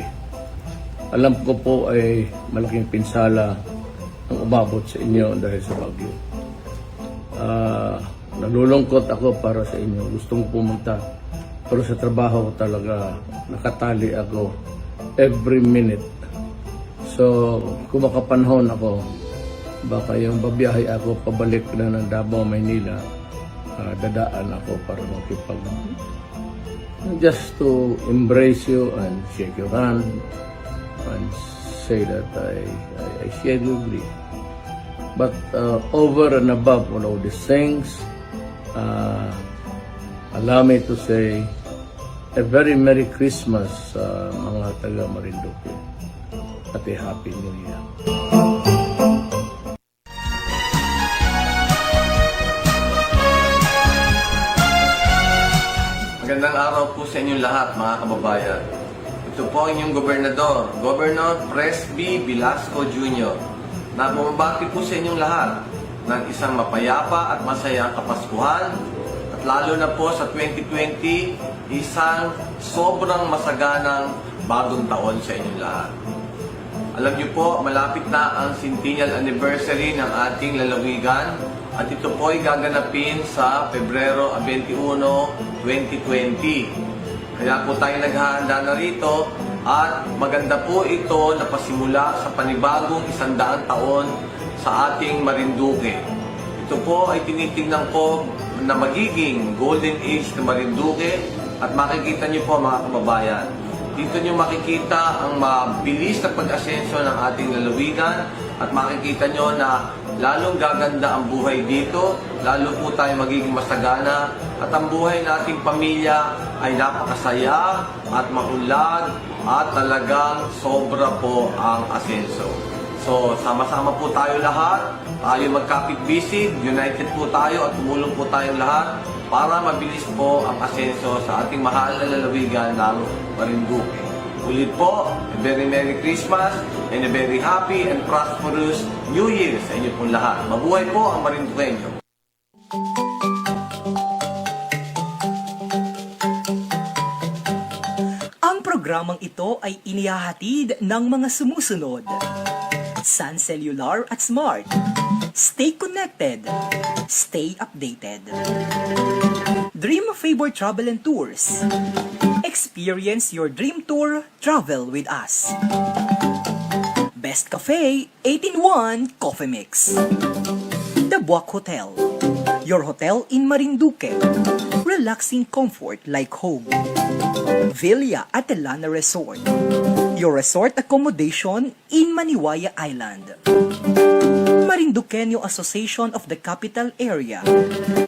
alam ko po ay malaking pinsala ang umabot sa inyo dahil sa bagyo. Nalulungkot ako para sa inyo. Gustong pumunta, pero sa trabaho ko talaga nakatali ako every minute. So, kung makapanahon ako, baka yung babiyahe ako pabalik na ng Davao, Maynila, dadaan ako para makipag just to embrace you and shake your hand and say that I share your grief. But over and above all of these things, allow me to say a very Merry Christmas sa mga taga Marinduque at a Happy New Year. Magandang araw po sa inyong lahat, mga kababayan. Ito po ang inyong gobernador, Governor Presby Velasco Jr. na bumabati po sa inyong lahat ng isang mapayapa at masayang Kapaskuhan at lalo na po sa 2020, isang sobrang masaganang bagong taon sa inyong lahat. Alam niyo po, malapit na ang centennial anniversary ng ating lalawigan at ito po ay gaganapin sa Pebrero 21, 2020. Kaya po tayo naghahanda na rito at maganda po ito na pasimula sa panibagong 100 taon sa ating Marinduque. Ito po ay tinitingnan ko na magiging golden age ng Marinduque at makikita niyo po mga kababayan. Dito niyo makikita ang mabilis na pag-asenso ng ating lalawigan at makikita niyo na lalong gaganda ang buhay dito, lalo po tayo magiging masagana at ang buhay nating pamilya ay napakasaya at maunlad at talagang sobra po ang asenso. So, sama-sama po tayo lahat, tayo magkapit-bisig, united po tayo at tumulong po tayong lahat para mabilis po ang asenso sa ating mahal na lalawigan ng Marinduque. Ulit po, a very Merry Christmas and a very happy and prosperous New Year sa inyo pong lahat. Mabuhay po ang Marinduqueño. Ang programang ito ay inihahatid ng mga sumusunod: Sun Cellular at Smart. Stay connected. Stay updated. Dream Favor Travel and Tours. Experience your dream tour, travel with us. Best Cafe, 8-in-1 Coffee Mix. The Buwak Hotel. Your hotel in Marinduque. Relaxing comfort like home. Villa Atelana Resort. Your resort accommodation in Maniwaya Island. Marinduqueño Association of the Capital Area,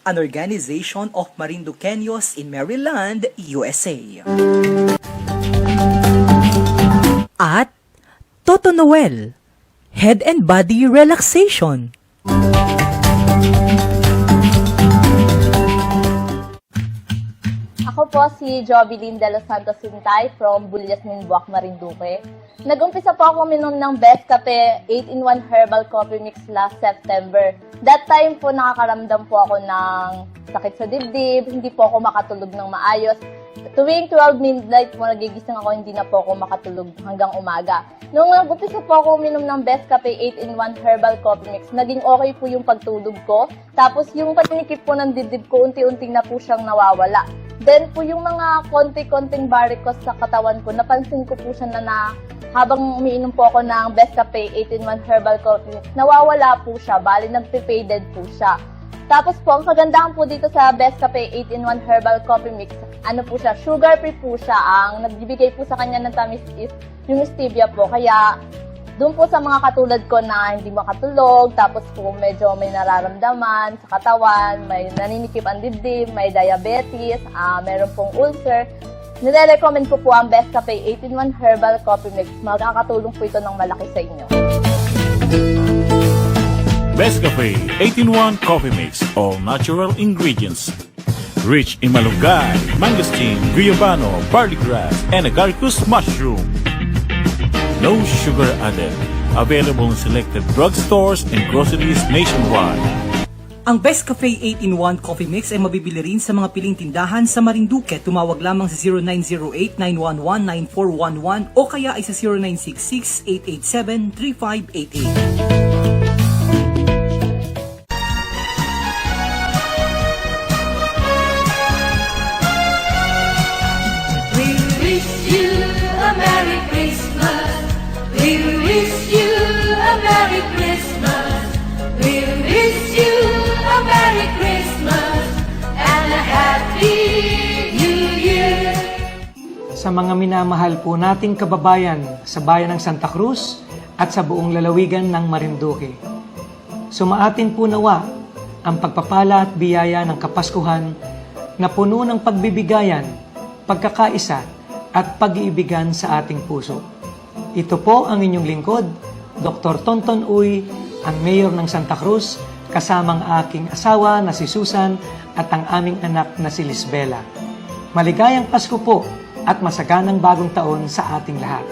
an organization of Marinduqueños in Maryland, USA. At Toto Noel, Head and Body Relaxation. Ako po si Jovelyn De Los Santos Sintay from Bulyasmin, Buwak, Marinduque. Nag-umpisa po ako minom ng Best Cafe 8-in-1 Herbal Coffee Mix last September. That time po nakakaramdam po ako ng sakit sa dibdib, hindi po ako makatulog ng maayos. Tuwing 12 midnight po nagigising ako, hindi na po ako makatulog hanggang umaga. Nung nag-umpisa po ako minom ng Best Cafe 8-in-1 Herbal Coffee Mix, naging okay po yung pagtulog ko. Tapos yung panikip po ng dibdib ko, unti-unting na po siyang nawawala. Then po yung mga konti-konting varicose sa katawan ko, napansin ko po siya na habang umiinom po ako ng Best Cafe 8-in-1 Herbal Coffee Mix, nawawala po siya, bali nagpe-faded po siya. Tapos po, ang kagandahan po dito sa Best Cafe 8-in-1 Herbal Coffee Mix, ano po siya, sugar-free po siya. Ang nagbibigay po sa kanya ng tamis is yung stevia po. Kaya, doon po sa mga katulad ko na hindi makatulog, tapos po medyo may nararamdaman sa katawan, may naninikip ang dibdib, may diabetes, meron pong ulcer, nire-recommend ko po ang Best Cafe 8-in-1 Herbal Coffee Mix. Makakatulong po ito ng malaki sa inyo. Best Cafe 8-in-1 Coffee Mix, all natural ingredients. Rich in malunggay, mangosteen, guyabano, barley grass, and agaricus mushroom. No sugar added. Available in selected drugstores and groceries nationwide. Ang Best Cafe 8-in-1 Coffee Mix ay mabibili rin sa mga piling tindahan sa Marinduque. Tumawag lamang sa 0908-911-9411 o kaya ay sa 0966-887-3588. We wish you a Merry Christmas. We wish you a Merry Christmas. We wish you a Merry Christmas and a Happy New Year. Sa mga minamahal po nating kababayan sa bayan ng Santa Cruz at sa buong lalawigan ng Marinduque, sumaatin po nawa ang pagpapala at biyaya ng Kapaskuhan na puno ng pagbibigayan, pagkakaisa at pag-iibigan sa ating puso. Ito po ang inyong lingkod, Dr. Tonton Uy, ang Mayor ng Santa Cruz, kasamang aking asawa na si Susan at ang aming anak na si Lisbela. Maligayang Pasko po at masaganang bagong taon sa ating lahat.